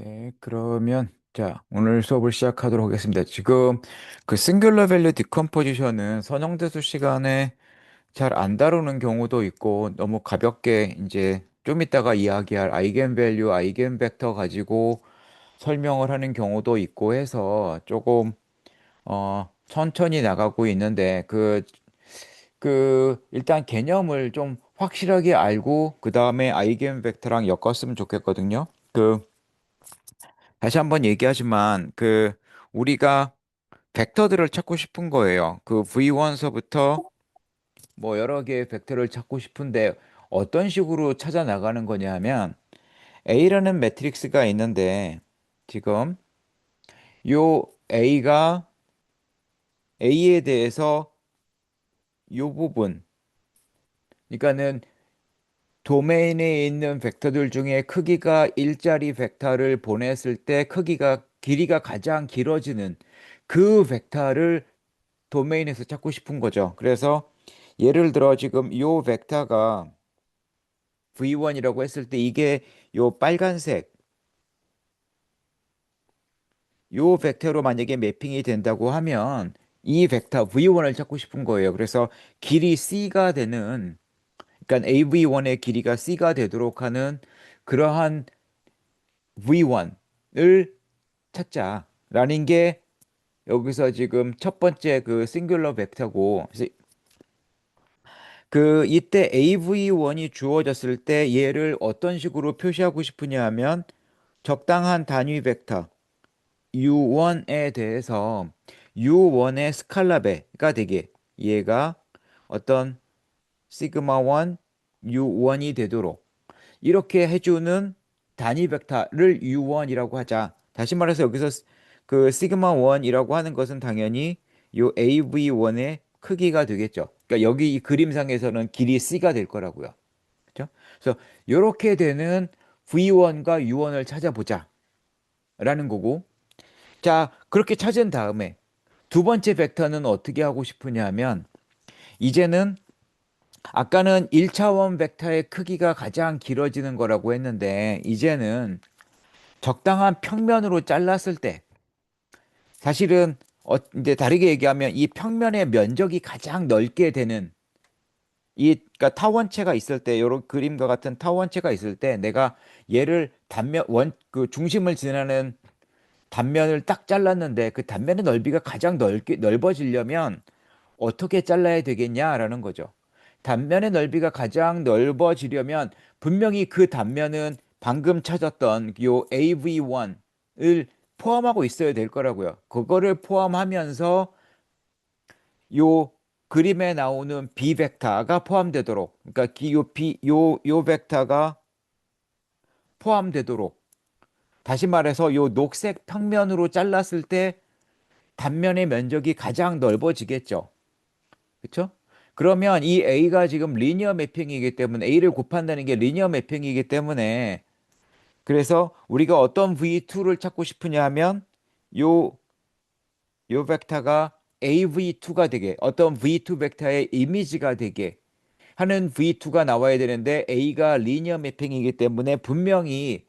네, 그러면 자, 오늘 수업을 시작하도록 하겠습니다. 지금 그 싱귤러 밸류 디컴포지션은 선형대수 시간에 잘 안 다루는 경우도 있고 너무 가볍게 이제 좀 이따가 이야기할 아이겐 밸류, 아이겐 벡터 가지고 설명을 하는 경우도 있고 해서 조금 천천히 나가고 있는데 일단 개념을 좀 확실하게 알고 그다음에 아이겐 벡터랑 엮었으면 좋겠거든요. 다시 한번 얘기하지만 우리가 벡터들을 찾고 싶은 거예요. 그 V1서부터 뭐 여러 개의 벡터를 찾고 싶은데 어떤 식으로 찾아 나가는 거냐 하면 A라는 매트릭스가 있는데 지금 요 A가 A에 대해서 요 부분 그러니까는 도메인에 있는 벡터들 중에 크기가 일자리 벡터를 보냈을 때 길이가 가장 길어지는 그 벡터를 도메인에서 찾고 싶은 거죠. 그래서 예를 들어 지금 요 벡터가 V1이라고 했을 때 이게 요 빨간색 요 벡터로 만약에 매핑이 된다고 하면 이 벡터 V1을 찾고 싶은 거예요. 그래서 길이 C가 되는 그러니까 AV1의 길이가 C가 되도록 하는 그러한 V1을 찾자라는 게 여기서 지금 첫 번째 그 싱귤러 벡터고 이때 AV1이 주어졌을 때 얘를 어떤 식으로 표시하고 싶으냐 하면 적당한 단위 벡터 U1에 대해서 U1의 스칼라배가 되게 얘가 어떤 시그마 1 U1이 되도록 이렇게 해주는 단위 벡터를 U1이라고 하자. 다시 말해서 여기서 그 시그마 1이라고 하는 것은 당연히 요 AV1의 크기가 되겠죠. 그러니까 여기 이 그림상에서는 길이 C가 될 거라고요. 그렇죠? 그래서 이렇게 되는 V1과 U1을 찾아보자 라는 거고 자, 그렇게 찾은 다음에 두 번째 벡터는 어떻게 하고 싶으냐 하면 이제는 아까는 1차원 벡터의 크기가 가장 길어지는 거라고 했는데 이제는 적당한 평면으로 잘랐을 때 사실은 이제 다르게 얘기하면 이 평면의 면적이 가장 넓게 되는 그러니까 타원체가 있을 때 요런 그림과 같은 타원체가 있을 때 내가 얘를 그 중심을 지나는 단면을 딱 잘랐는데 그 단면의 넓이가 가장 넓어지려면 어떻게 잘라야 되겠냐라는 거죠. 단면의 넓이가 가장 넓어지려면 분명히 그 단면은 방금 찾았던 요 AV1을 포함하고 있어야 될 거라고요. 그거를 포함하면서 요 그림에 나오는 B 벡터가 포함되도록 그러니까 요 벡터가 포함되도록 다시 말해서 요 녹색 평면으로 잘랐을 때 단면의 면적이 가장 넓어지겠죠. 그렇죠? 그러면 이 A가 지금 리니어 매핑이기 때문에 A를 곱한다는 게 리니어 매핑이기 때문에 그래서 우리가 어떤 V2를 찾고 싶으냐 하면 요, 요 벡터가 AV2가 되게 어떤 V2 벡터의 이미지가 되게 하는 V2가 나와야 되는데 A가 리니어 매핑이기 때문에 분명히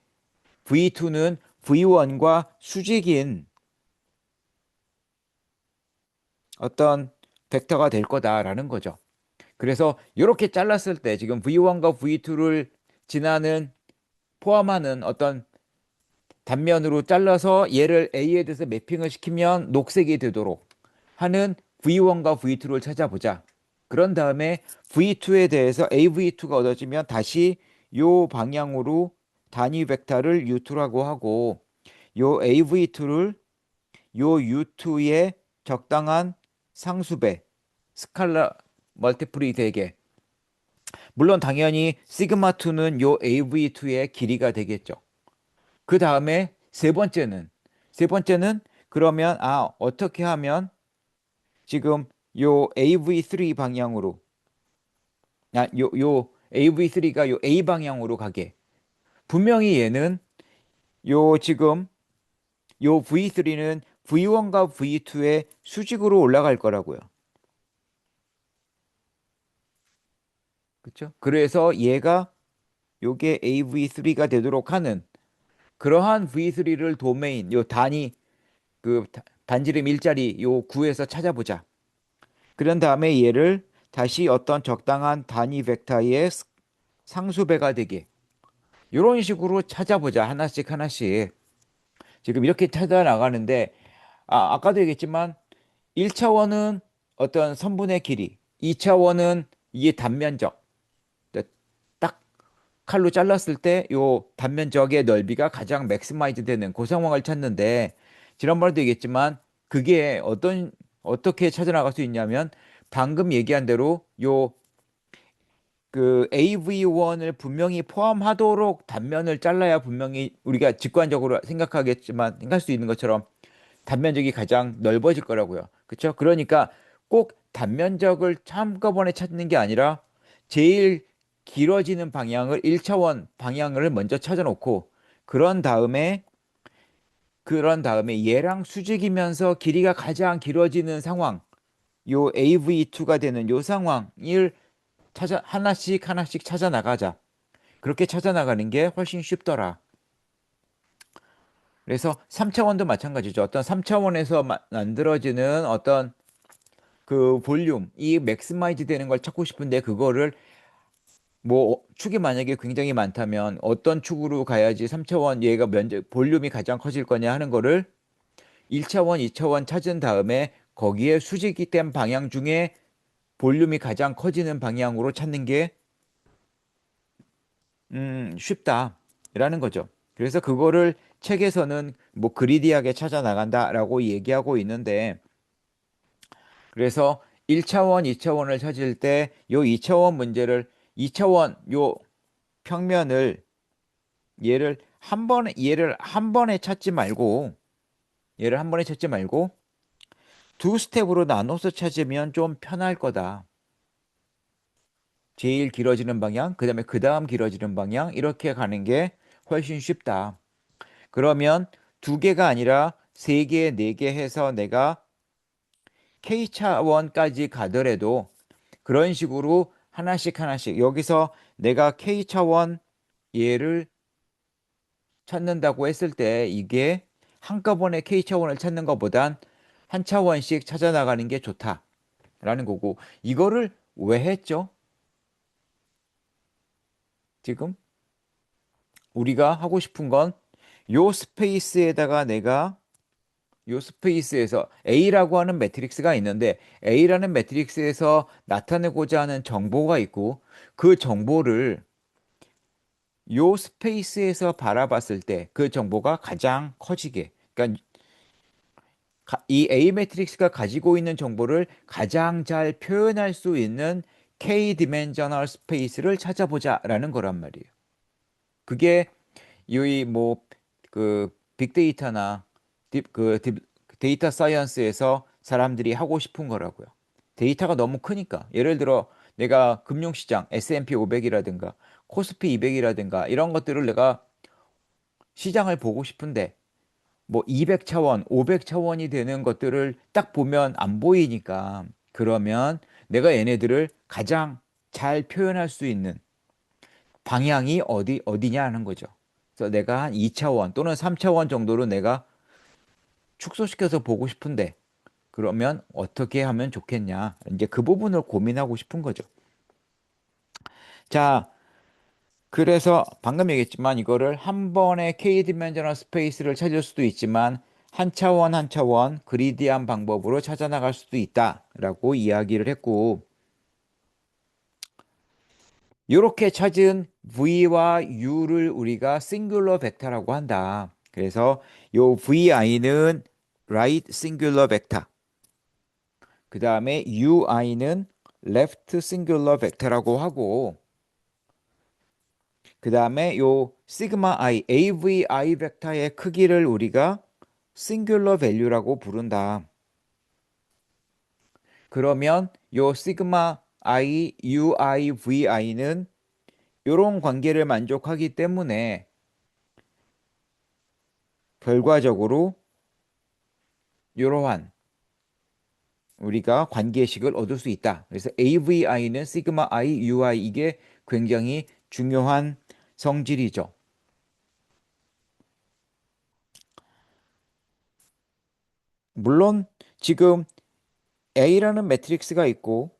V2는 V1과 수직인 어떤 벡터가 될 거다라는 거죠. 그래서 이렇게 잘랐을 때 지금 V1과 V2를 지나는 포함하는 어떤 단면으로 잘라서 얘를 A에 대해서 매핑을 시키면 녹색이 되도록 하는 V1과 V2를 찾아보자. 그런 다음에 V2에 대해서 AV2가 얻어지면 다시 요 방향으로 단위 벡터를 U2라고 하고 요 AV2를 요 U2의 적당한 상수배 스칼라 멀티플이 되게 물론 당연히 시그마 2는 요 AV2의 길이가 되겠죠. 그 다음에 세 번째는 그러면 어떻게 하면 지금 요 AV3 방향으로 요 AV3가 요 A 방향으로 가게 분명히 얘는 요 지금 요 V3는 V1과 V2의 수직으로 올라갈 거라고요. 그렇죠? 그래서 얘가 요게 AV3가 되도록 하는 그러한 V3를 도메인, 요 단위, 단지름 일자리 요 구에서 찾아보자. 그런 다음에 얘를 다시 어떤 적당한 단위 벡터의 상수배가 되게. 이런 식으로 찾아보자. 하나씩 하나씩. 지금 이렇게 찾아 나가는데, 아까도 얘기했지만, 1차원은 어떤 선분의 길이, 2차원은 이게 단면적. 딱 칼로 잘랐을 때 요 단면적의 넓이가 가장 맥시마이즈 되는 그 상황을 찾는데, 지난번에도 얘기했지만, 그게 어떻게 찾아 나갈 수 있냐면, 방금 얘기한 대로 AV1을 분명히 포함하도록 단면을 잘라야 분명히 우리가 직관적으로 생각할 수 있는 것처럼 단면적이 가장 넓어질 거라고요. 그렇죠? 그러니까 꼭 단면적을 한꺼번에 찾는 게 아니라 제일 길어지는 방향을 1차원 방향을 먼저 찾아놓고 그런 다음에 얘랑 수직이면서 길이가 가장 길어지는 상황, 요 AV2가 되는 요 상황을 하나씩 하나씩 찾아 나가자. 그렇게 찾아 나가는 게 훨씬 쉽더라. 그래서 3차원도 마찬가지죠. 어떤 3차원에서 만들어지는 어떤 그 볼륨, 이 맥시마이즈 되는 걸 찾고 싶은데 그거를 뭐 축이 만약에 굉장히 많다면 어떤 축으로 가야지 3차원 얘가 볼륨이 가장 커질 거냐 하는 거를 1차원, 2차원 찾은 다음에 거기에 수직이 된 방향 중에 볼륨이 가장 커지는 방향으로 찾는 게 쉽다라는 거죠. 그래서 그거를 책에서는 뭐 그리디하게 찾아 나간다라고 얘기하고 있는데 그래서 1차원, 2차원을 찾을 때 요 2차원 문제를 2차원 요 평면을 얘를 한 번에 찾지 말고 얘를 한 번에 찾지 말고 두 스텝으로 나눠서 찾으면 좀 편할 거다. 제일 길어지는 방향, 그다음에 그다음 길어지는 방향 이렇게 가는 게 훨씬 쉽다. 그러면 두 개가 아니라 세 개, 네 개 해서 내가 K차원까지 가더라도 그런 식으로 하나씩 하나씩 여기서 내가 K차원 얘를 찾는다고 했을 때 이게 한꺼번에 K차원을 찾는 것보단 한 차원씩 찾아 나가는 게 좋다라는 거고 이거를 왜 했죠? 지금 우리가 하고 싶은 건 요 스페이스에다가 내가 요 스페이스에서 A라고 하는 매트릭스가 있는데 A라는 매트릭스에서 나타내고자 하는 정보가 있고 그 정보를 요 스페이스에서 바라봤을 때 그 정보가 가장 커지게 그러니까 이 A 매트릭스가 가지고 있는 정보를 가장 잘 표현할 수 있는 K 디멘셔널 스페이스를 찾아보자라는 거란 말이에요. 그게 이 뭐 그 빅데이터나 데이터 사이언스에서 사람들이 하고 싶은 거라고요. 데이터가 너무 크니까. 예를 들어 내가 금융시장 S&P 500이라든가 코스피 200이라든가 이런 것들을 내가 시장을 보고 싶은데 뭐 200차원, 500차원이 되는 것들을 딱 보면 안 보이니까 그러면 내가 얘네들을 가장 잘 표현할 수 있는 방향이 어디냐 하는 거죠. 그래서 내가 한 2차원 또는 3차원 정도로 내가 축소시켜서 보고 싶은데 그러면 어떻게 하면 좋겠냐. 이제 그 부분을 고민하고 싶은 거죠. 자, 그래서 방금 얘기했지만 이거를 한 번에 k 디멘셔널 스페이스를 찾을 수도 있지만 한 차원 한 차원 그리디한 방법으로 찾아 나갈 수도 있다라고 이야기를 했고 이렇게 찾은 V와 U를 우리가 싱귤러 벡터라고 한다. 그래서 요 VI는 right singular vector. 그 다음에 UI는 left singular vector라고 하고 그 다음에 요 시그마 I, AVI 벡터의 크기를 우리가 singular value라고 부른다. 그러면 요 시그마 I, UI, VI는 이런 관계를 만족하기 때문에 결과적으로 이러한 우리가 관계식을 얻을 수 있다. 그래서 AVI는 시그마 I, UI 이게 굉장히 중요한 성질이죠. 물론 지금 A라는 매트릭스가 있고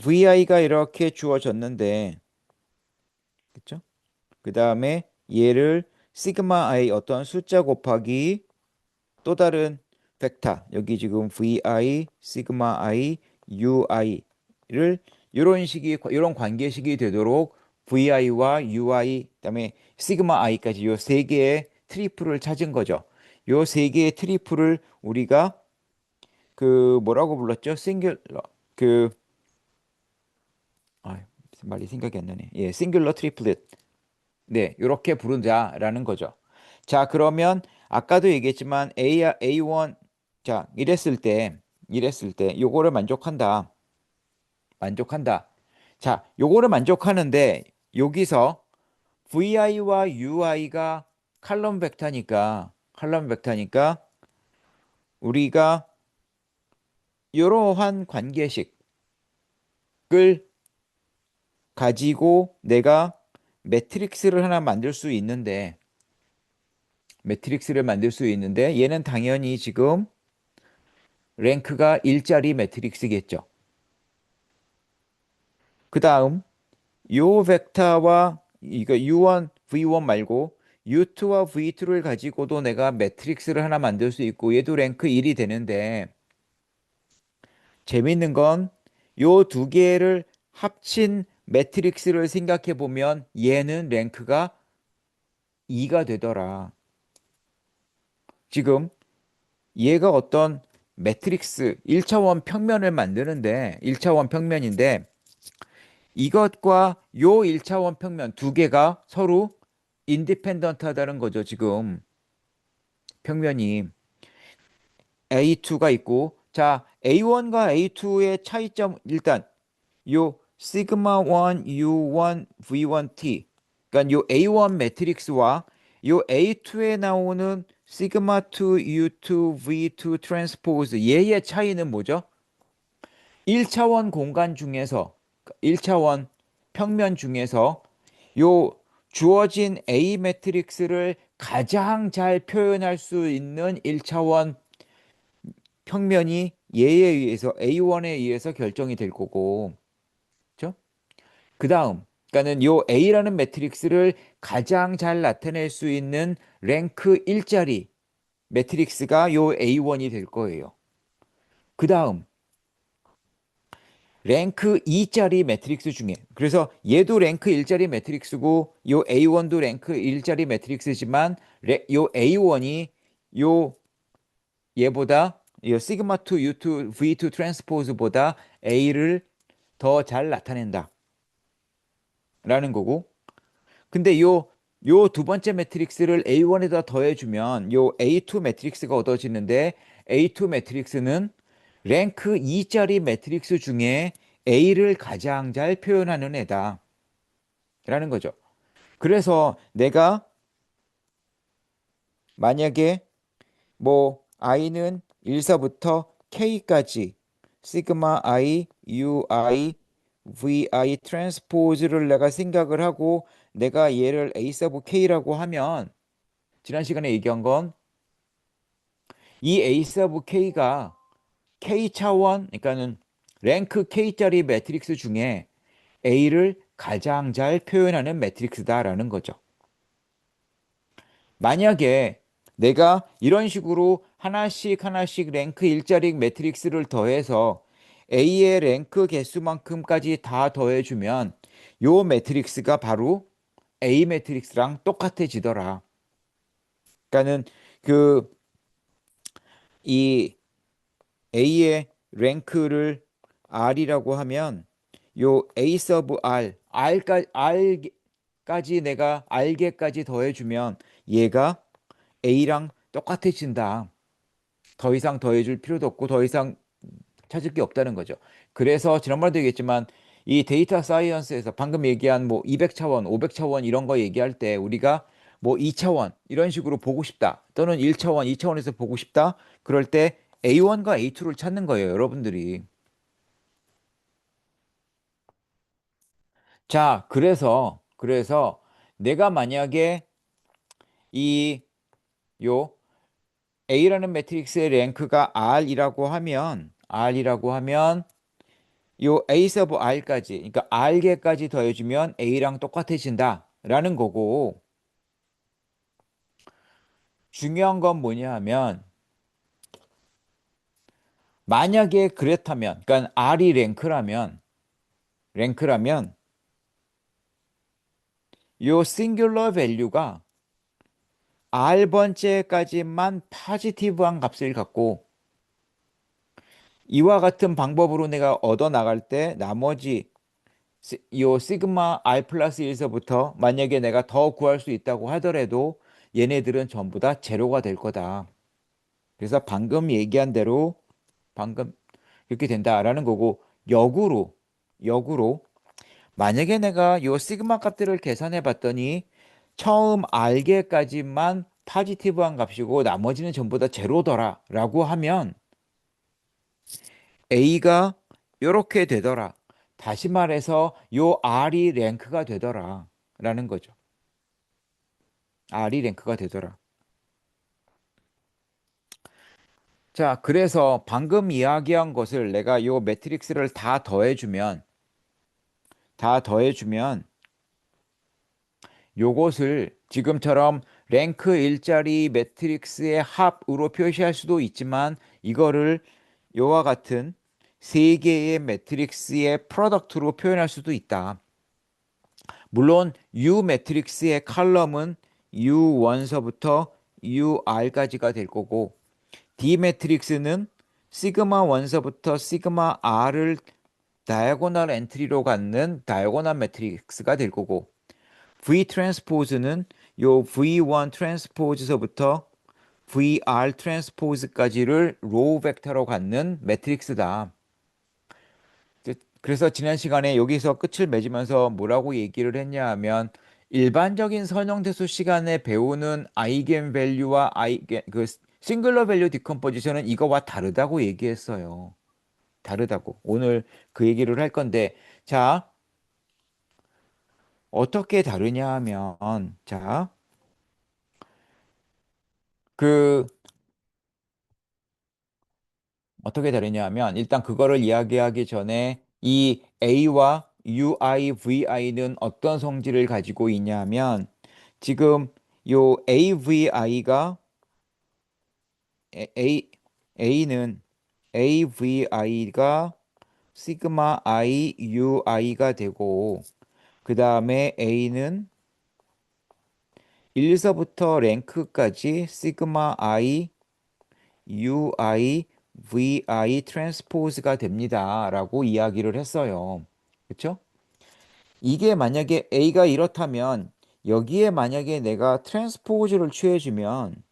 VI가 이렇게 주어졌는데, 그쵸? 그 다음에 얘를 시그마 I 어떤 숫자 곱하기 또 다른 벡터, 여기 지금 vi 시그마 i ui를 이런 관계식이 되도록 vi와 ui 그다음에 시그마 i까지 요 세 개의 트리플을 찾은 거죠. 요 세 개의 트리플을 우리가 그 뭐라고 불렀죠? 싱귤러 그 무슨 말이 생각이 안 나네. 예, 싱귤러 트리플릿. 네, 이렇게 부르자라는 거죠. 자, 그러면 아까도 얘기했지만 A1 자, 이랬을 때 요거를 만족한다. 자, 요거를 만족하는데 여기서 VI와 UI가 칼럼 벡터니까 우리가 이러한 관계식을 가지고 내가 매트릭스를 하나 만들 수 있는데 얘는 당연히 지금 랭크가 1짜리 매트릭스겠죠. 그 다음 요 벡터와 이거 U1, V1 말고 U2와 V2를 가지고도 내가 매트릭스를 하나 만들 수 있고 얘도 랭크 1이 되는데 재밌는 건 요 두 개를 합친 매트릭스를 생각해 보면 얘는 랭크가 2가 되더라. 지금 얘가 어떤 매트릭스 1차원 평면을 만드는데 1차원 평면인데 이것과 요 1차원 평면 두 개가 서로 인디펜던트하다는 거죠. 지금 평면이 A2가 있고 자 A1과 A2의 차이점 일단 요 시그마 1 U1 V1 T 그러니까 요 A1 매트릭스와 요 A2에 나오는 시그마 2 U2 V2 트랜스포즈 얘의 차이는 뭐죠? 1차원 공간 중에서 1차원 평면 중에서 요 주어진 A 매트릭스를 가장 잘 표현할 수 있는 1차원 평면이 얘에 의해서 A1에 의해서 결정이 될 거고 그렇죠? 그다음 그러니까는 요 A라는 매트릭스를 가장 잘 나타낼 수 있는 랭크 1짜리 매트릭스가 요 A1이 될 거예요. 그다음 랭크 2짜리 매트릭스 중에 그래서 얘도 랭크 1짜리 매트릭스고 요 A1도 랭크 1짜리 매트릭스지만 요 A1이 요 얘보다 요 시그마 2 U2 V2 트랜스포즈보다 A를 더 잘 나타낸다 라는 거고 근데 요 두 번째 매트릭스를 A1에다 더해주면 요 A2 매트릭스가 얻어지는데 A2 매트릭스는 랭크 2짜리 매트릭스 중에 A를 가장 잘 표현하는 애다. 라는 거죠. 그래서 내가 만약에 뭐 I는 1서부터 K까지 시그마 I, UI, VI 트랜스포즈를 내가 생각을 하고 내가 얘를 A 서브 K라고 하면 지난 시간에 얘기한 건 이 A 서브 K가 K 차원, 그러니까는 랭크 K짜리 매트릭스 중에 A를 가장 잘 표현하는 매트릭스다라는 거죠. 만약에 내가 이런 식으로 하나씩 랭크 1짜리 매트릭스를 더해서 A의 랭크 개수만큼까지 다 더해주면 요 매트릭스가 바로 A 매트릭스랑 똑같아지더라. 그러니까는 그 이 A의 랭크를 R이라고 하면 요 A 서브 R까지 내가 R개까지 더해주면 얘가 A랑 똑같아진다. 더 이상 더해줄 필요도 없고 더 이상 찾을 게 없다는 거죠. 그래서 지난번에도 얘기했지만 이 데이터 사이언스에서 방금 얘기한 뭐 200차원, 500차원 이런 거 얘기할 때 우리가 뭐 2차원 이런 식으로 보고 싶다. 또는 1차원, 2차원에서 보고 싶다. 그럴 때 A1과 A2를 찾는 거예요, 여러분들이. 자, 그래서 내가 만약에 이 요 A라는 매트릭스의 랭크가 R이라고 하면 요 A 서브 R까지, 그러니까 R개까지 더해주면 A랑 똑같아진다 라는 거고, 중요한 건 뭐냐 하면 만약에 그렇다면, 그러니까 R이 랭크라면 요 싱귤러 밸류가 R번째까지만 포지티브한 값을 갖고 이와 같은 방법으로 내가 얻어 나갈 때 나머지 요 시그마 R 플러스 1서부터 만약에 내가 더 구할 수 있다고 하더라도 얘네들은 전부 다 제로가 될 거다. 그래서 방금 얘기한 대로 방금 이렇게 된다라는 거고, 역으로 만약에 내가 요 시그마 값들을 계산해 봤더니 처음 알게까지만 포지티브한 값이고 나머지는 전부 다 제로더라 라고 하면 A가 요렇게 되더라. 다시 말해서 요 R이 랭크가 되더라 라는 거죠. R이 랭크가 되더라. 자, 그래서 방금 이야기한 것을 내가 요 매트릭스를 다 더해주면 요것을 지금처럼 랭크 일자리 매트릭스의 합으로 표시할 수도 있지만 이거를 요와 같은 세 개의 매트릭스의 프로덕트로 표현할 수도 있다. 물론 U 매트릭스의 컬럼은 U1서부터 UR까지가 될 거고, D 매트릭스는 시그마 1서부터 시그마 R을 다이아고널 엔트리로 갖는 다이아고널 매트릭스가 될 거고, V 트랜스포즈는 요 V1 트랜스포즈서부터 VR 트랜스포즈까지를 로우 벡터로 갖는 매트릭스다. 그래서 지난 시간에 여기서 끝을 맺으면서 뭐라고 얘기를 했냐 하면 일반적인 선형대수 시간에 배우는 아이겐 밸류와 그 싱글러 밸류 디컴포지션은 이거와 다르다고 얘기했어요. 다르다고. 오늘 그 얘기를 할 건데, 자, 어떻게 다르냐 하면, 자, 그 어떻게 다르냐 하면 일단 그거를 이야기하기 전에 이 A와 UI, VI는 어떤 성질을 가지고 있냐 하면 지금 요 AVI가 A, A는 AVI가 시그마 I, UI가 되고 그 다음에 A는 1서부터 랭크까지 시그마 I, UI, VI 트랜스포즈가 됩니다. 라고 이야기를 했어요. 그렇죠? 이게 만약에 A가 이렇다면 여기에 만약에 내가 트랜스포즈를 취해주면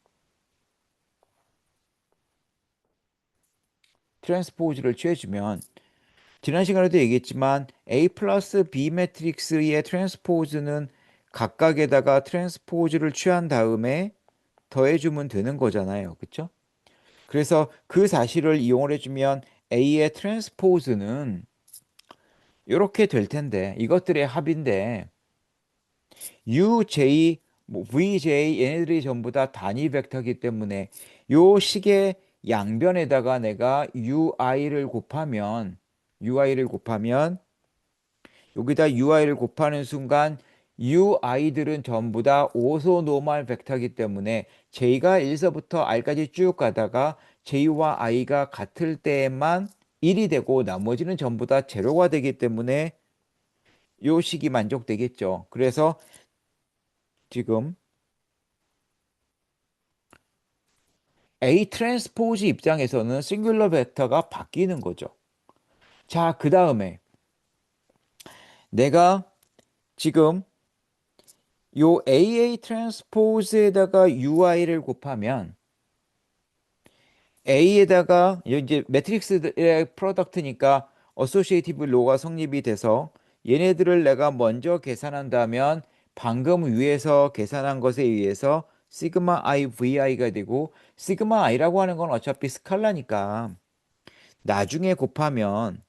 지난 시간에도 얘기했지만 A 플러스 B 매트릭스의 트랜스포즈는 각각에다가 트랜스포즈를 취한 다음에 더해주면 되는 거잖아요. 그렇죠? 그래서 그 사실을 이용을 해주면 A의 트랜스포즈는 이렇게 될 텐데 이것들의 합인데 UJ, VJ 얘네들이 전부 다 단위 벡터이기 때문에 요 식의 양변에다가 내가 UI를 곱하면 여기다 UI를 곱하는 순간 UI들은 전부 다 오소노멀 벡터이기 때문에 J가 1서부터 R까지 쭉 가다가 J와 I가 같을 때에만 1이 되고 나머지는 전부 다 제로가 되기 때문에 요 식이 만족되겠죠. 그래서 지금 A 트랜스포즈 입장에서는 싱귤러 벡터가 바뀌는 거죠. 자, 그 다음에 내가 지금 요 AA 트랜스포즈에다가 UI를 곱하면 A에다가 이제 매트릭스의 프로덕트니까 어소시에이티브 로가 성립이 돼서 얘네들을 내가 먼저 계산한다면 방금 위에서 계산한 것에 의해서 시그마 I VI가 되고 시그마 I라고 하는 건 어차피 스칼라니까 나중에 곱하면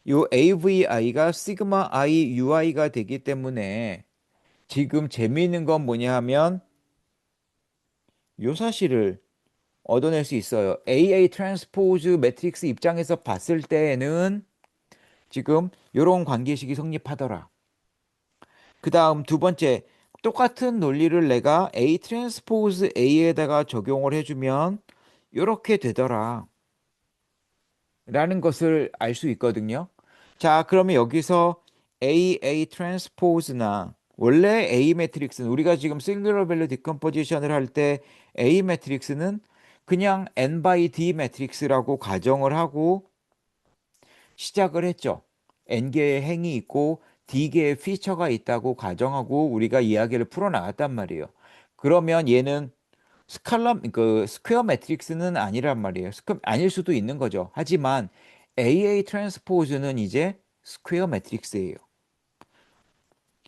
요 AVI가 시그마 I UI가 되기 때문에 지금 재미있는 건 뭐냐 하면 요 사실을 얻어낼 수 있어요. AA 트랜스포즈 매트릭스 입장에서 봤을 때에는 지금 이런 관계식이 성립하더라. 그 다음 두 번째, 똑같은 논리를 내가 A 트랜스포즈 A에다가 적용을 해주면 이렇게 되더라. 라는 것을 알 수 있거든요. 자, 그러면 여기서 A 트랜스포즈나 원래 A 매트릭스는 우리가 지금 싱귤러 밸류 디컴포지션을 할 때 A 매트릭스는 그냥 N by D 매트릭스라고 가정을 하고 시작을 했죠. N개의 행이 있고 D개의 피처가 있다고 가정하고 우리가 이야기를 풀어나갔단 말이에요. 그러면 얘는 스퀘어 매트릭스는 아니란 말이에요. 아닐 수도 있는 거죠. 하지만 AA 트랜스포즈는 이제 스퀘어 매트릭스예요.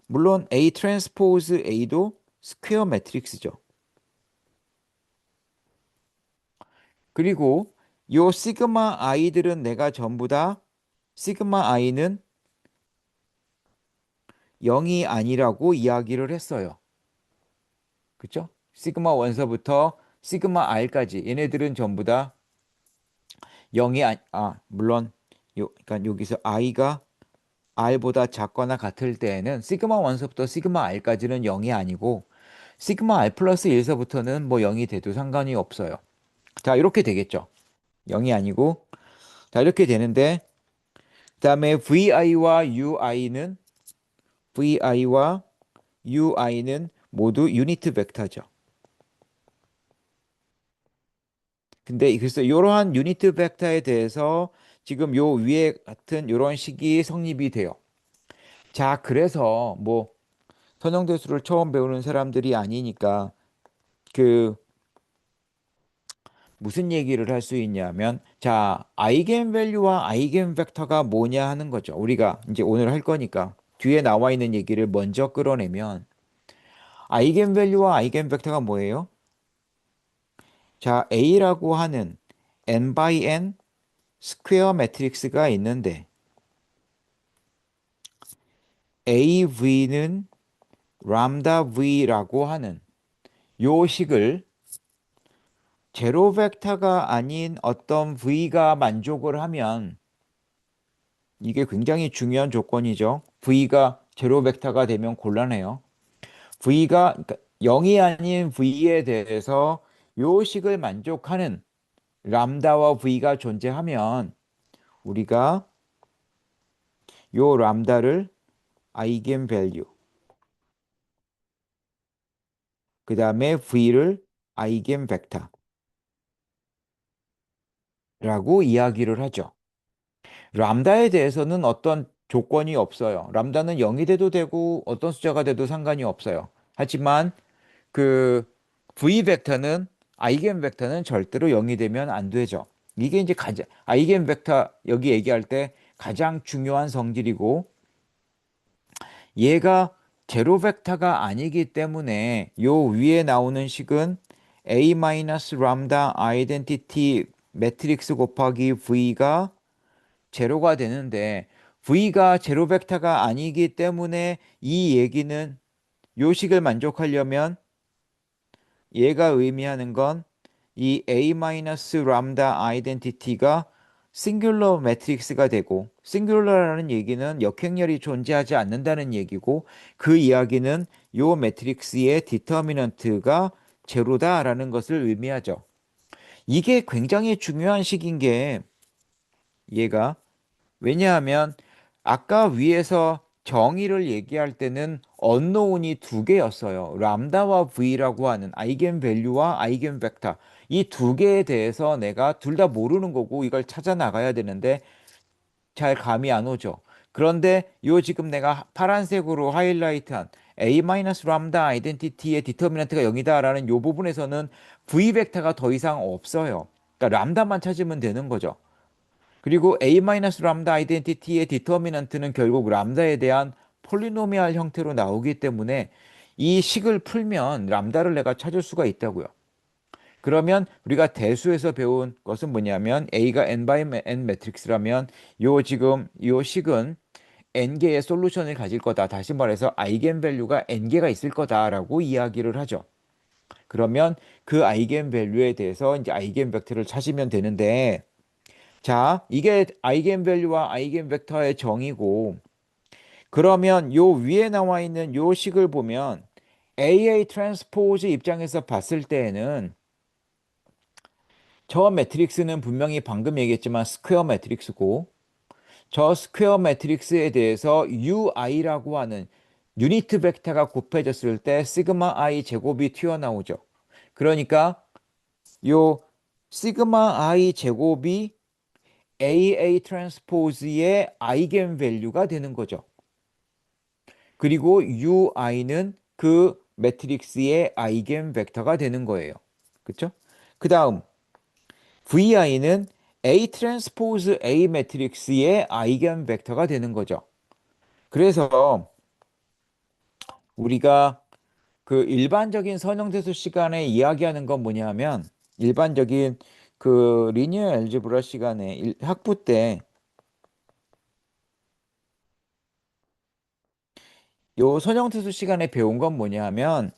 물론 A 트랜스포즈 A도 스퀘어 매트릭스죠. 그리고 요 시그마 I들은 내가 전부 다 시그마 I는 0이 아니라고 이야기를 했어요. 그쵸? 시그마 원서부터 시그마 R까지 얘네들은 전부 다 0이 물론 그러니까 여기서 I가 R보다 작거나 같을 때에는 시그마 원서부터 시그마 R까지는 0이 아니고 시그마 R 플러스 1서부터는 뭐 0이 돼도 상관이 없어요. 자, 이렇게 되겠죠. 0이 아니고 자, 이렇게 되는데 그다음에 VI와 UI는 모두 유니트 벡터죠. 근데 그래서 이러한 유니트 벡터에 대해서 지금 요 위에 같은 이런 식이 성립이 돼요. 자, 그래서 뭐 선형대수를 처음 배우는 사람들이 아니니까 그 무슨 얘기를 할 수 있냐면 자, 아이겐밸류와 아이겐벡터가 뭐냐 하는 거죠. 우리가 이제 오늘 할 거니까 뒤에 나와 있는 얘기를 먼저 끌어내면 아이겐밸류와 아이겐벡터가 뭐예요? 자, A라고 하는 n by n 스퀘어 매트릭스가 있는데 AV는 람다 V라고 하는 요 식을 제로 벡터가 아닌 어떤 V가 만족을 하면 이게 굉장히 중요한 조건이죠. V가 제로 벡터가 되면 곤란해요. V가 그러니까 0이 아닌 V에 대해서 요 식을 만족하는 람다와 V가 존재하면 우리가 요 람다를 아이겐 밸류 그 다음에 V를 아이겐 벡터라고 이야기를 하죠. 람다에 대해서는 어떤 조건이 없어요. 람다는 0이 돼도 되고 어떤 숫자가 돼도 상관이 없어요. 하지만 그 V 벡터는 아이겐 벡터는 절대로 0이 되면 안 되죠. 이게 이제 가장 아이겐 벡터 여기 얘기할 때 가장 중요한 성질이고 얘가 제로 벡터가 아니기 때문에 요 위에 나오는 식은 A 람다 아이덴티티 매트릭스 곱하기 V가 제로가 되는데 V가 제로 벡터가 아니기 때문에 이 얘기는 요 식을 만족하려면 얘가 의미하는 건 이 A 람다 아이덴티티가 싱귤러 매트릭스가 되고 싱귤러라는 얘기는 역행렬이 존재하지 않는다는 얘기고 그 이야기는 요 매트릭스의 디터미넌트가 제로다라는 것을 의미하죠. 이게 굉장히 중요한 식인 게 얘가 왜냐하면 아까 위에서 정의를 얘기할 때는 언노운이 두 개였어요. 람다와 V라고 하는 아이겐 밸류와 아이겐 벡터. 이 두 개에 대해서 내가 둘 다 모르는 거고 이걸 찾아 나가야 되는데 잘 감이 안 오죠. 그런데 요 지금 내가 파란색으로 하이라이트한 A 람다 아이덴티티의 디터미넌트가 0이다라는 요 부분에서는 V 벡터가 더 이상 없어요. 그러니까 람다만 찾으면 되는 거죠. 그리고 A 람다 아이덴티티의 디터미넌트는 결국 람다에 대한 폴리노미알 형태로 나오기 때문에 이 식을 풀면 람다를 내가 찾을 수가 있다고요. 그러면 우리가 대수에서 배운 것은 뭐냐면 A가 n by n 매트릭스라면 요 지금 요 식은 n개의 솔루션을 가질 거다. 다시 말해서 아이겐 밸류가 n개가 있을 거다라고 이야기를 하죠. 그러면 그 아이겐밸류에 대해서 이제 아이겐벡터를 찾으면 되는데, 자, 이게 아이겐밸류와 아이겐벡터의 정의고, 그러면 요 위에 나와 있는 요 식을 보면 AA 트랜스포즈 입장에서 봤을 때에는 저 매트릭스는 분명히 방금 얘기했지만 스퀘어 매트릭스고, 저 스퀘어 매트릭스에 대해서 UI라고 하는 유니트 벡터가 곱해졌을 때 시그마 I 제곱이 튀어나오죠. 그러니까 요 시그마 I 제곱이 AA 트랜스포즈의 아이겐 밸류가 되는 거죠. 그리고 UI는 그 매트릭스의 아이겐 벡터가 되는 거예요. 그렇죠? 그다음 VI는 A 트랜스포즈 A 매트릭스의 아이겐 벡터가 되는 거죠. 그래서 우리가 그 일반적인 선형대수 시간에 이야기하는 건 뭐냐면 일반적인 그 리니어 알제브라 시간에 학부 때 요 선형대수 시간에 배운 건 뭐냐면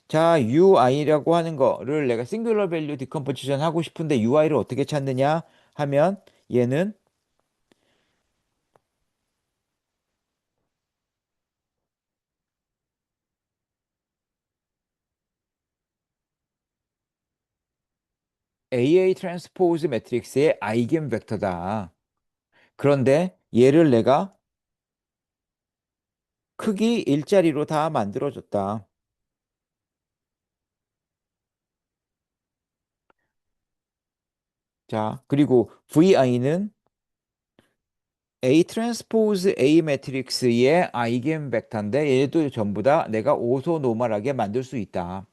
자 UI라고 하는 거를 내가 싱글러 밸류 디컴포지션 하고 싶은데 UI를 어떻게 찾느냐 하면 얘는 AA 트랜스포즈 매트릭스의 아이겐 벡터다. 그런데 얘를 내가 크기 일자리로 다 만들어줬다. 자, 그리고 VI는 A 트랜스포즈 A 매트릭스의 아이겐 벡터인데 얘도 전부 다 내가 오소노멀하게 만들 수 있다.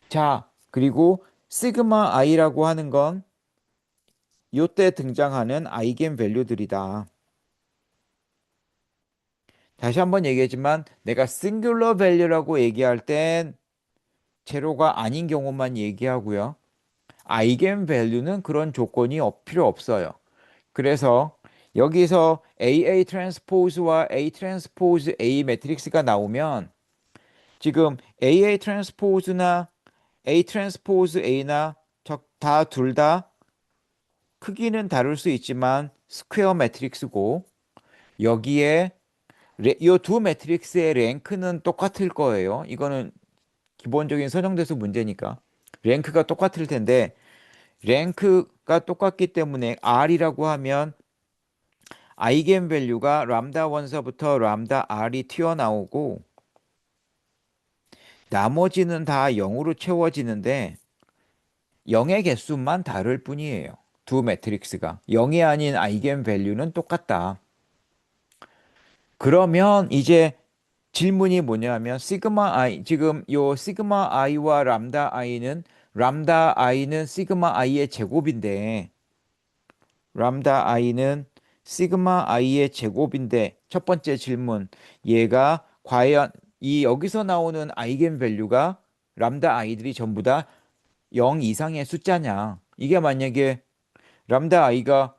자, 그리고 시그마 I라고 하는 건 요때 등장하는 아이겐 밸류들이다. 다시 한번 얘기했지만 내가 싱귤러 밸류라고 얘기할 땐 제로가 아닌 경우만 얘기하고요. 아이겐 밸류는 그런 조건이 필요 없어요. 그래서 여기서 AA 트랜스포즈와 A 트랜스포즈 A 매트릭스가 나오면 지금 AA 트랜스포즈나 A 트랜스포즈 A나 다 둘 다 크기는 다를 수 있지만 스퀘어 매트릭스고 여기에 이 두 매트릭스의 랭크는 똑같을 거예요. 이거는 기본적인 선형대수 문제니까 랭크가 똑같을 텐데 랭크가 똑같기 때문에 R이라고 하면 아이겐 밸류가 람다 원서부터 람다 R이 튀어나오고 나머지는 다 0으로 채워지는데 0의 개수만 다를 뿐이에요. 두 매트릭스가 0이 아닌 아이겐 밸류는 똑같다. 그러면 이제 질문이 뭐냐면 시그마 i 지금 요 시그마 i와 람다 i는 시그마 i의 제곱인데 람다 i는 시그마 i의 제곱인데 첫 번째 질문 얘가 과연 이 여기서 나오는 아이겐 밸류가 람다 i들이 전부 다 0 이상의 숫자냐 이게 만약에 람다 i가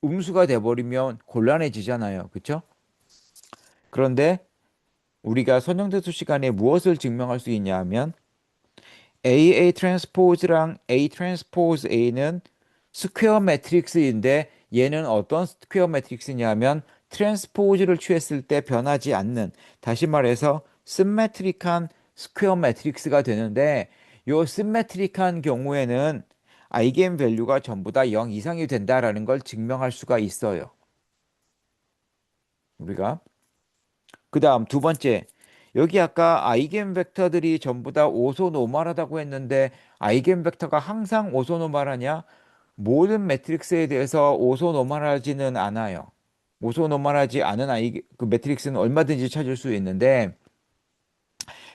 음수가 돼버리면 곤란해지잖아요. 그쵸? 그런데 우리가 선형대수 시간에 무엇을 증명할 수 있냐 하면 AA 트랜스포즈랑 A 트랜스포즈 A는 스퀘어 매트릭스인데 얘는 어떤 스퀘어 매트릭스냐면 트랜스포즈를 취했을 때 변하지 않는 다시 말해서 시메트릭한 스퀘어 매트릭스가 되는데 요 시메트릭한 경우에는 아이겐 밸류가 전부 다 0 이상이 된다라는 걸 증명할 수가 있어요. 우리가 그다음 두 번째, 여기 아까 아이겐 벡터들이 전부 다 오소노멀하다고 했는데 아이겐 벡터가 항상 오소노멀하냐? 모든 매트릭스에 대해서 오소노멀하지는 않아요. 오소노멀하지 않은 그 매트릭스는 얼마든지 찾을 수 있는데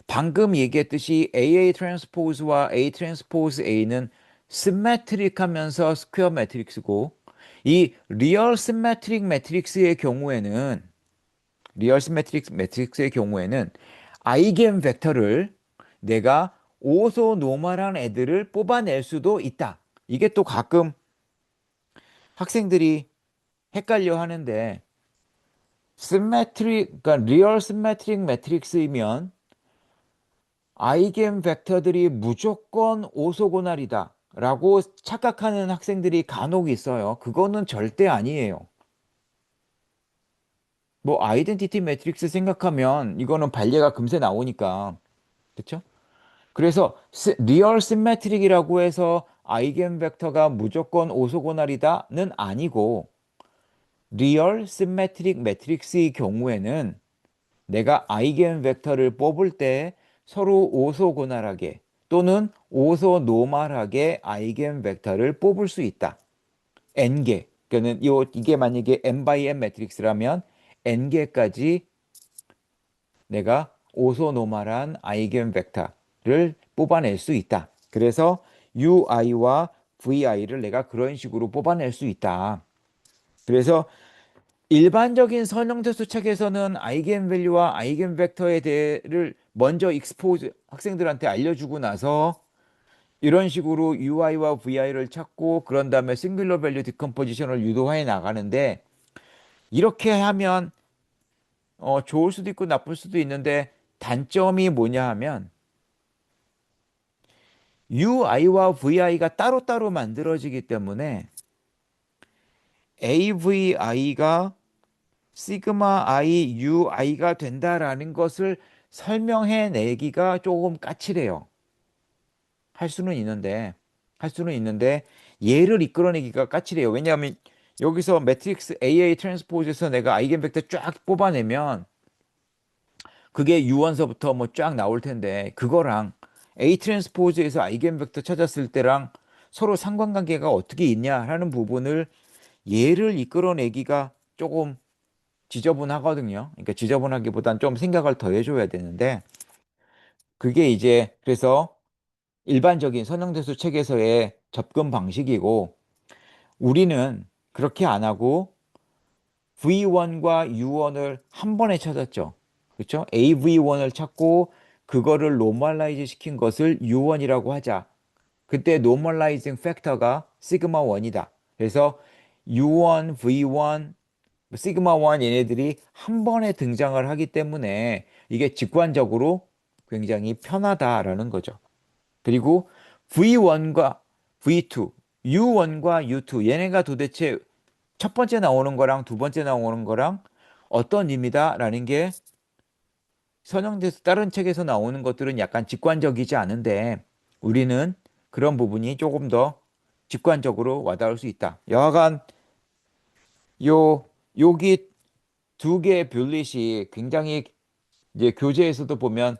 방금 얘기했듯이 AA 트랜스포즈와 A 트랜스포즈 A는 시메트릭하면서 스퀘어 매트릭스고 이 리얼 시메트릭 매트릭스의 경우에는 리얼 시메트릭 매트릭스의 경우에는 아이겐 벡터를 내가 오소노멀한 애들을 뽑아낼 수도 있다. 이게 또 가끔 학생들이 헷갈려 하는데 시메트릭 그러니까 리얼 시메트릭 매트릭스이면 아이겐 벡터들이 무조건 오소고날이다 라고 착각하는 학생들이 간혹 있어요. 그거는 절대 아니에요. 뭐 아이덴티티 매트릭스 생각하면 이거는 반례가 금세 나오니까. 그렇죠? 그래서 리얼 시메트릭이라고 해서 아이겐 벡터가 무조건 오소고날이다는 아니고 리얼 시메트릭 매트릭스의 경우에는 내가 아이겐 벡터를 뽑을 때 서로 오소고날하게 또는 오소노멀하게 아이겐 벡터를 뽑을 수 있다. n개. 그러니까는 이게 만약에 n by n 매트릭스라면 n개까지 내가 오소노멀한 아이겐 벡터를 뽑아낼 수 있다. 그래서 UI와 VI를 내가 그런 식으로 뽑아낼 수 있다. 그래서 일반적인 선형대수 책에서는 아이겐밸류와 아이겐벡터에 대해를 먼저 익스포즈 학생들한테 알려주고 나서 이런 식으로 UI와 VI를 찾고 그런 다음에 싱글러 밸류 디컴포지션을 유도해 나가는데 이렇게 하면 좋을 수도 있고 나쁠 수도 있는데 단점이 뭐냐 하면 UI와 VI가 따로따로 만들어지기 때문에 AVI가 시그마 I, UI가 된다라는 것을 설명해 내기가 조금 까칠해요. 할 수는 있는데, 할 수는 있는데, 얘를 이끌어내기가 까칠해요. 왜냐하면 여기서 매트릭스 AA 트랜스포즈에서 내가 아이겐벡터 쫙 뽑아내면 그게 유원서부터 뭐 쫙 나올 텐데, 그거랑 A 트랜스포즈에서 아이겐벡터 찾았을 때랑 서로 상관관계가 어떻게 있냐 하는 부분을 얘를 이끌어내기가 조금 지저분하거든요. 그러니까 지저분하기보단 좀 생각을 더 해줘야 되는데, 그게 이제 그래서 일반적인 선형대수 책에서의 접근 방식이고, 우리는 그렇게 안 하고 V1과 U1을 한 번에 찾았죠. 그렇죠? AV1을 찾고 그거를 노멀라이즈 시킨 것을 U1이라고 하자. 그때 노멀라이징 팩터가 시그마 1이다. 그래서 U1, V1, 시그마 1 얘네들이 한 번에 등장을 하기 때문에 이게 직관적으로 굉장히 편하다라는 거죠. 그리고 V1과 V2, U1과 U2 얘네가 도대체 첫 번째 나오는 거랑 두 번째 나오는 거랑 어떤 의미다라는 게 선형돼서 다른 책에서 나오는 것들은 약간 직관적이지 않은데 우리는 그런 부분이 조금 더 직관적으로 와닿을 수 있다. 여하간 여기 두 개의 뷰릿이 굉장히 이제 교재에서도 보면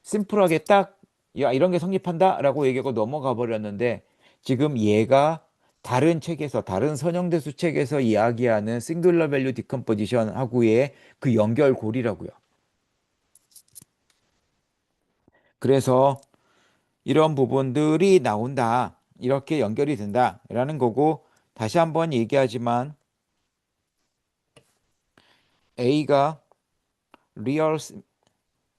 심플하게 딱, 야, 이런 게 성립한다라고 얘기하고 넘어가 버렸는데 지금 얘가 다른 책에서, 다른 선형대수 책에서 이야기하는 싱글러 밸류 디컴포지션 하고의 그 연결고리라고요. 그래서 이런 부분들이 나온다. 이렇게 연결이 된다라는 거고 다시 한번 얘기하지만 A가 리얼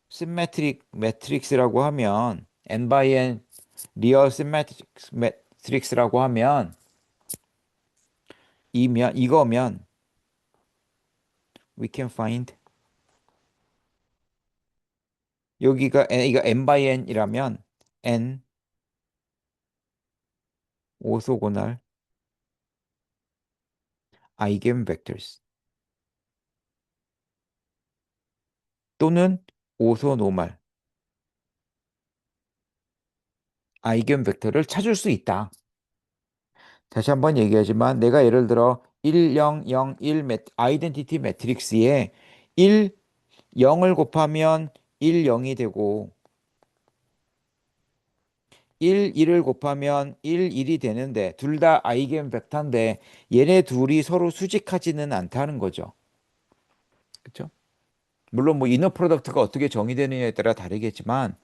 시메트릭 매트릭스라고 하면 n by n 리얼 시메트릭 매트릭스라고 하면 이거면 we can find 여기가 이거 n by n이라면 n 오소고날 아이겐 벡터스 또는 오소노멀 아이겐 벡터를 찾을 수 있다. 다시 한번 얘기하지만 내가 예를 들어 1, 0, 0, 1 아이덴티티 매트릭스에 1, 0을 곱하면 1, 0이 되고 1, 1을 곱하면 1, 1이 되는데 둘 다 아이겐 벡터인데 얘네 둘이 서로 수직하지는 않다는 거죠. 그렇죠? 물론 뭐 이너 프로덕트가 어떻게 정의되느냐에 따라 다르겠지만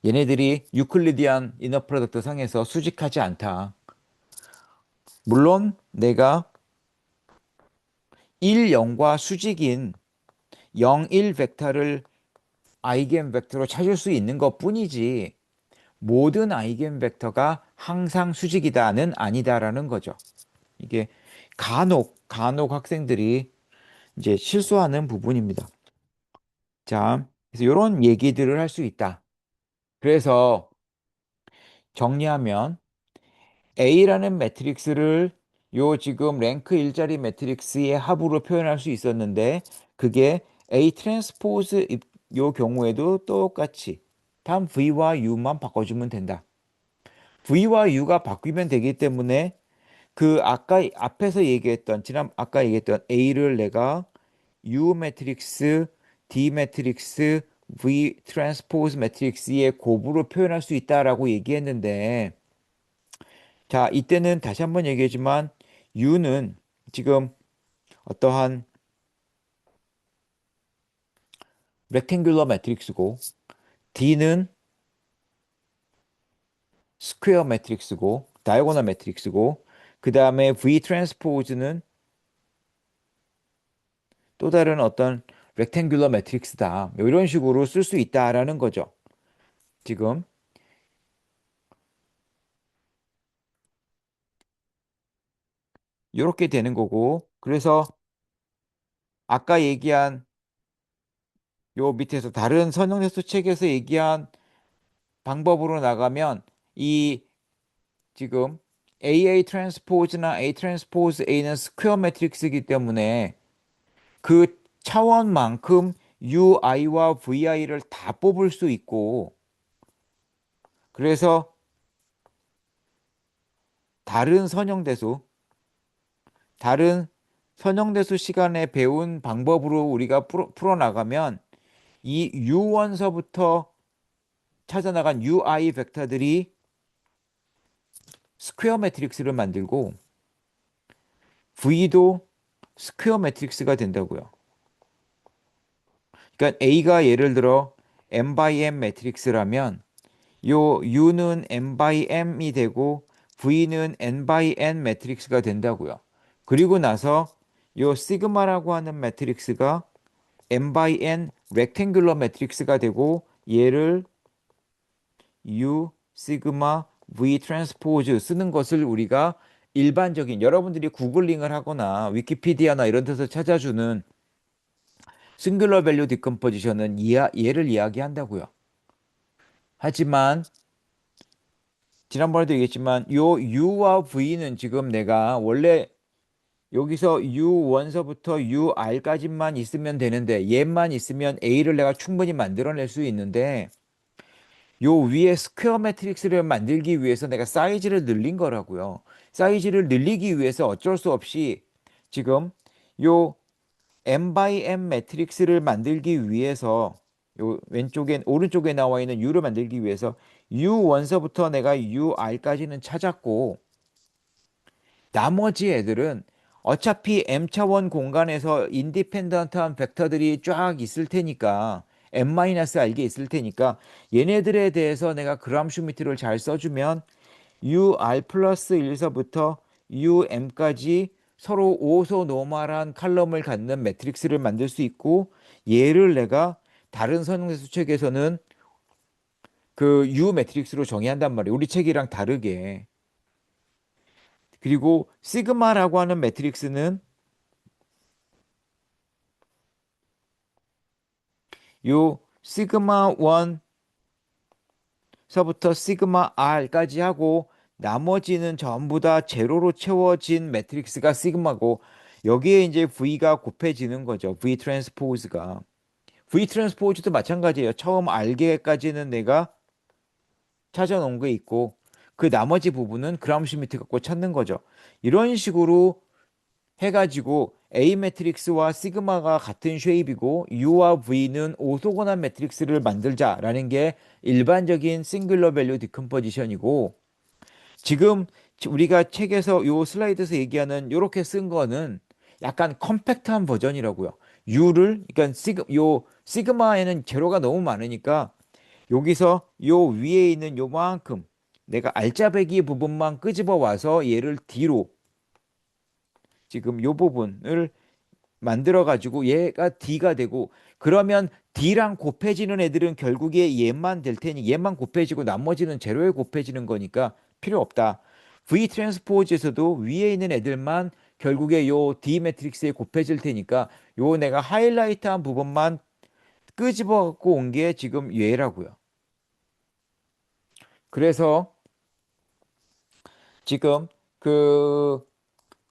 얘네들이 유클리디안 이너 프로덕트 상에서 수직하지 않다. 물론 내가 1, 0과 수직인 0, 1 벡터를 아이겐 벡터로 찾을 수 있는 것뿐이지 모든 아이겐 벡터가 항상 수직이다는 아니다라는 거죠. 이게 간혹 학생들이 이제 실수하는 부분입니다. 자, 그래서 이런 얘기들을 할 수 있다. 그래서 정리하면 A라는 매트릭스를 요 지금 랭크 1자리 매트릭스의 합으로 표현할 수 있었는데 그게 A 트랜스포즈 요 경우에도 똑같이 단 V와 U만 바꿔주면 된다. V와 U가 바뀌면 되기 때문에 그 아까 앞에서 얘기했던 아까 얘기했던 A를 내가 U 매트릭스, D 매트릭스, V 트랜스포즈 매트릭스의 곱으로 표현할 수 있다라고 얘기했는데 자, 이때는 다시 한번 얘기하지만 U는 지금 어떠한 렉탱귤러 매트릭스고 D는 스퀘어 매트릭스고 다이아고널 매트릭스고 그 다음에 V 트랜스포즈는 또 다른 어떤 렉탱귤러 매트릭스다. 뭐 이런 식으로 쓸 수 있다라는 거죠. 지금 이렇게 되는 거고 그래서 아까 얘기한 요 밑에서 다른 선형대수 책에서 얘기한 방법으로 나가면 이 지금 AA 트랜스포즈나 A 트랜스포즈 A는 스퀘어 매트릭스이기 때문에 그 차원만큼 UI와 VI를 다 뽑을 수 있고 그래서 다른 선형대수, 다른 선형대수 시간에 배운 방법으로 우리가 풀어나가면 이 U 원서부터 찾아나간 UI 벡터들이 스퀘어 매트릭스를 만들고 V도 스퀘어 매트릭스가 된다고요. 그러니까 A가 예를 들어 M by M 매트릭스라면 요 U는 M by M이 되고 V는 N by N 매트릭스가 된다고요. 그리고 나서 요 시그마라고 하는 매트릭스가 M by N 렉탱귤러 매트릭스가 되고 얘를 U 시그마 V 트랜스포즈 쓰는 것을 우리가 일반적인 여러분들이 구글링을 하거나 위키피디아나 이런 데서 찾아주는 싱글러 밸류 디컴포지션은 얘를 이야기한다고요. 하지만 지난번에도 얘기했지만 요 U와 V는 지금 내가 원래 여기서 U 원서부터 UR까지만 있으면 되는데 얘만 있으면 A를 내가 충분히 만들어낼 수 있는데 요 위에 스퀘어 매트릭스를 만들기 위해서 내가 사이즈를 늘린 거라고요. 사이즈를 늘리기 위해서 어쩔 수 없이 지금 요 M by M 매트릭스를 만들기 위해서 요 왼쪽에 오른쪽에 나와 있는 U를 만들기 위해서 U 원서부터 내가 UR까지는 찾았고 나머지 애들은 어차피 M 차원 공간에서 인디펜던트한 벡터들이 쫙 있을 테니까 M-R게 있을 테니까 얘네들에 대해서 내가 그람 슈미트를 잘 써주면 UR 플러스 1서부터 UM까지 서로 오소노멀한 칼럼을 갖는 매트릭스를 만들 수 있고 얘를 내가 다른 선형대수 책에서는 그 U 매트릭스로 정의한단 말이에요. 우리 책이랑 다르게. 그리고 시그마라고 하는 매트릭스는 요 시그마 1서부터 시그마 R까지 하고 나머지는 전부 다 제로로 채워진 매트릭스가 시그마고 여기에 이제 V가 곱해지는 거죠. V 트랜스포즈가. V 트랜스포즈도 마찬가지예요. 처음 알게까지는 내가 찾아놓은 게 있고 그 나머지 부분은 그람슈미트 갖고 찾는 거죠. 이런 식으로 해가지고 A 매트릭스와 시그마가 같은 쉐입이고 U와 V는 오소곤한 매트릭스를 만들자라는 게 일반적인 싱글러 밸류 디컴포지션이고 지금 우리가 책에서 요 슬라이드에서 얘기하는 요렇게 쓴 거는 약간 컴팩트한 버전이라고요. 그러니까 요 시그마에는 제로가 너무 많으니까 여기서 요 위에 있는 요만큼 내가 알짜배기 부분만 끄집어 와서 얘를 D로 지금 요 부분을 만들어 가지고 얘가 D가 되고 그러면 D랑 곱해지는 애들은 결국에 얘만 될 테니 얘만 곱해지고 나머지는 제로에 곱해지는 거니까 필요 없다. V 트랜스포즈에서도 위에 있는 애들만 결국에 요 D 매트릭스에 곱해질 테니까 요 내가 하이라이트한 부분만 끄집어 갖고 온 게 지금 얘라고요. 그래서 지금 그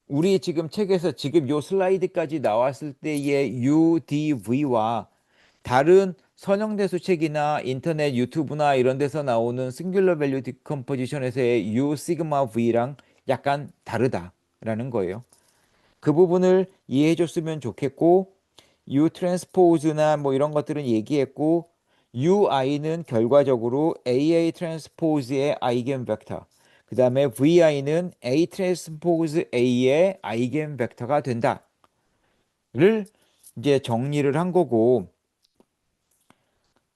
우리 지금 책에서 지금 요 슬라이드까지 나왔을 때의 UDV와 다른 선형대수 책이나 인터넷 유튜브나 이런 데서 나오는 싱귤러 밸류 디컴포지션에서의 U 시그마 V랑 약간 다르다라는 거예요. 그 부분을 이해해 줬으면 좋겠고 U 트랜스포즈나 뭐 이런 것들은 얘기했고 UI는 결과적으로 AA 트랜스포즈의 아이겐 벡터. 그다음에 VI는 A 트랜스포즈 A의 아이겐 벡터가 된다를 이제 정리를 한 거고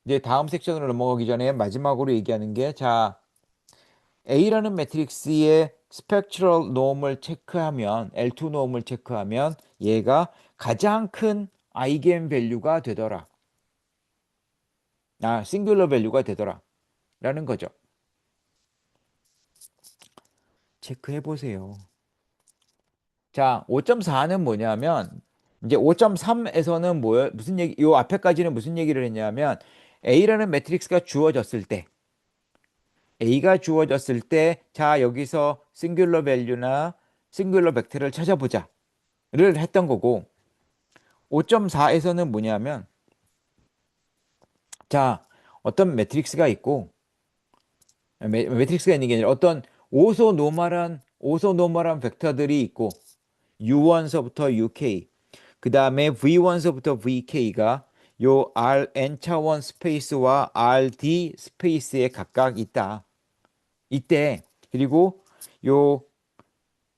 이제 다음 섹션으로 넘어가기 전에 마지막으로 얘기하는 게 자, A라는 매트릭스의 스펙트럴 놈을 체크하면 L2 놈을 체크하면 얘가 가장 큰 아이겐 밸류가 되더라. 싱귤러 밸류가 되더라. 라는 거죠. 체크해 보세요. 자, 5.4는 뭐냐면 이제 5.3에서는 뭐예요? 무슨 얘기 요 앞에까지는 무슨 얘기를 했냐면 A라는 매트릭스가 주어졌을 때 A가 주어졌을 때 자, 여기서 싱귤러 밸류나 싱귤러 벡터를 찾아보자를 했던 거고 5.4에서는 뭐냐면 자, 어떤 매트릭스가 있고 매트릭스가 있는 게 아니라 어떤 오소노멀한 벡터들이 있고 U1서부터 UK 그 다음에 V1서부터 VK가 요 Rn 차원 스페이스와 RD 스페이스에 각각 있다. 이때 그리고 요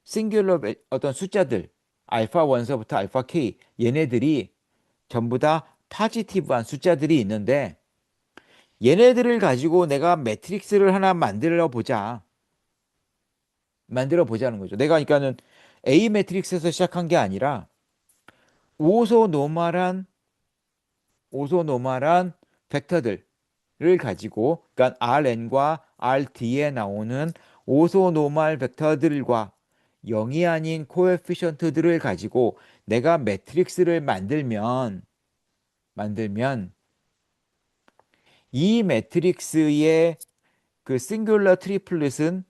싱귤러 어떤 숫자들 알파 1서부터 알파 K 얘네들이 전부 다 파지티브한 숫자들이 있는데 얘네들을 가지고 내가 매트릭스를 하나 만들어 보자는 거죠. 내가 그러니까는 A 매트릭스에서 시작한 게 아니라 오소노멀한 오소노멀한 벡터들을 가지고 그러니까 Rn과 Rd에 나오는 오소노멀 벡터들과 0이 아닌 코에피션트들을 가지고 내가 매트릭스를 만들면 이 매트릭스의 그 싱귤러 트리플릿은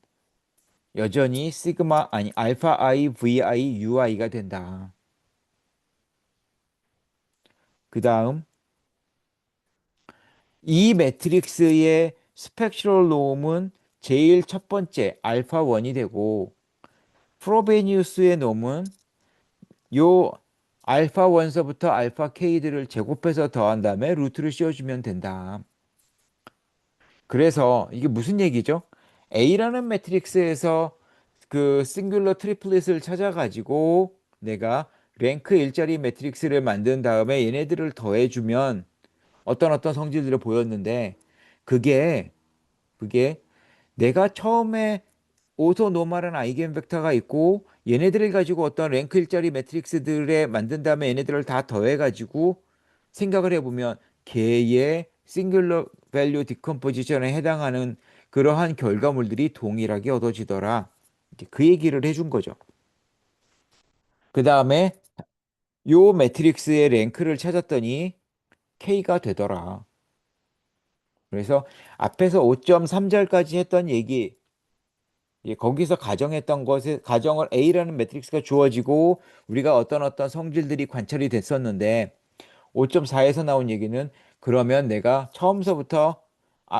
여전히 시그마 아니 알파 I, VI, UI가 된다. 그 다음 이 매트릭스의 스펙트럴 놈은 제일 첫 번째 알파 1이 되고 프로베니우스의 놈은 요 알파 1서부터 알파 K들을 제곱해서 더한 다음에 루트를 씌워주면 된다. 그래서 이게 무슨 얘기죠? A라는 매트릭스에서 그 싱귤러 트리플릿을 찾아가지고 내가 랭크 일자리 매트릭스를 만든 다음에 얘네들을 더해주면 어떤 성질들을 보였는데 그게 그게 내가 처음에 오소노멀한 아이겐 벡터가 있고 얘네들을 가지고 어떤 랭크 일자리 매트릭스들에 만든 다음에 얘네들을 다 더해가지고 생각을 해보면 걔의 싱귤러 밸류 디컴포지션에 해당하는 그러한 결과물들이 동일하게 얻어지더라. 이제 그 얘기를 해준 거죠. 그 다음에 요 매트릭스의 랭크를 찾았더니 K가 되더라. 그래서 앞에서 5.3절까지 했던 얘기, 거기서 가정했던 것에 가정을 A라는 매트릭스가 주어지고 우리가 어떤 성질들이 관찰이 됐었는데 5.4에서 나온 얘기는 그러면 내가 처음서부터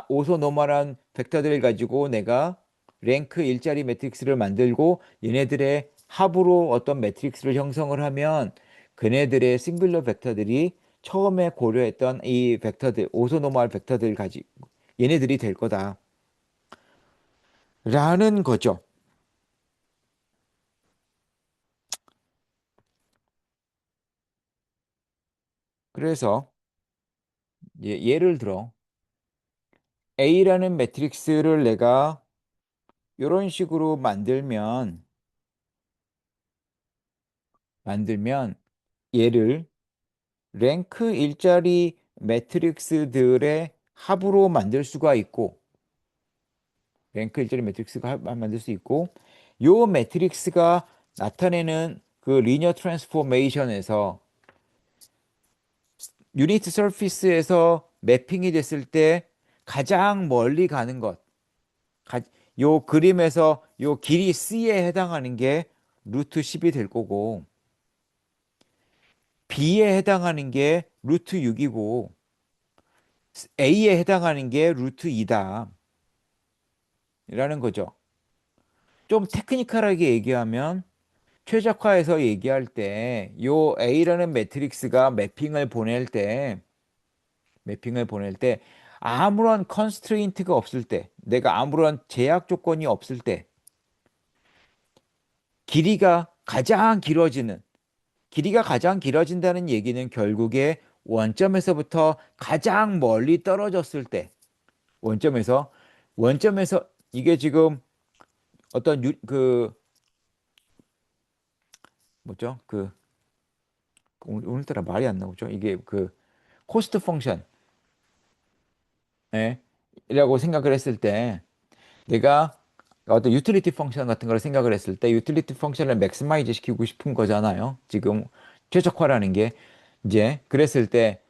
오소노멀한 벡터들을 가지고 내가 랭크 일자리 매트릭스를 만들고 얘네들의 합으로 어떤 매트릭스를 형성을 하면 그네들의 싱글러 벡터들이 처음에 고려했던 이 벡터들, 오소노멀 벡터들 가지고 얘네들이 될 거다. 라는 거죠. 그래서 예를 들어 A라는 매트릭스를 내가 이런 식으로 만들면 얘를 랭크 일자리 매트릭스들의 합으로 만들 수가 있고 랭크 일자리 매트릭스가 만들 수 있고 요 매트릭스가 나타내는 그 리니어 트랜스포메이션에서 유니트 서피스에서 매핑이 됐을 때 가장 멀리 가는 것. 가- 요 그림에서 요 길이 C에 해당하는 게 루트 10이 될 거고 B에 해당하는 게 루트 6이고 A에 해당하는 게 루트 2다. 라는 거죠. 좀 테크니컬하게 얘기하면 최적화해서 얘기할 때 요 A라는 매트릭스가 매핑을 보낼 때 아무런 컨스트레인트가 없을 때 내가 아무런 제약 조건이 없을 때 길이가 가장 길어지는 길이가 가장 길어진다는 얘기는 결국에 원점에서부터 가장 멀리 떨어졌을 때 원점에서 원점에서 이게 지금 어떤 뭐죠? 오늘따라 말이 안 나오죠. 이게 코스트 펑션 예, 이라고 생각을 했을 때 내가 어떤 유틸리티 펑션 같은 걸 생각을 했을 때 유틸리티 펑션을 맥시마이즈 시키고 싶은 거잖아요. 지금 최적화라는 게 이제 그랬을 때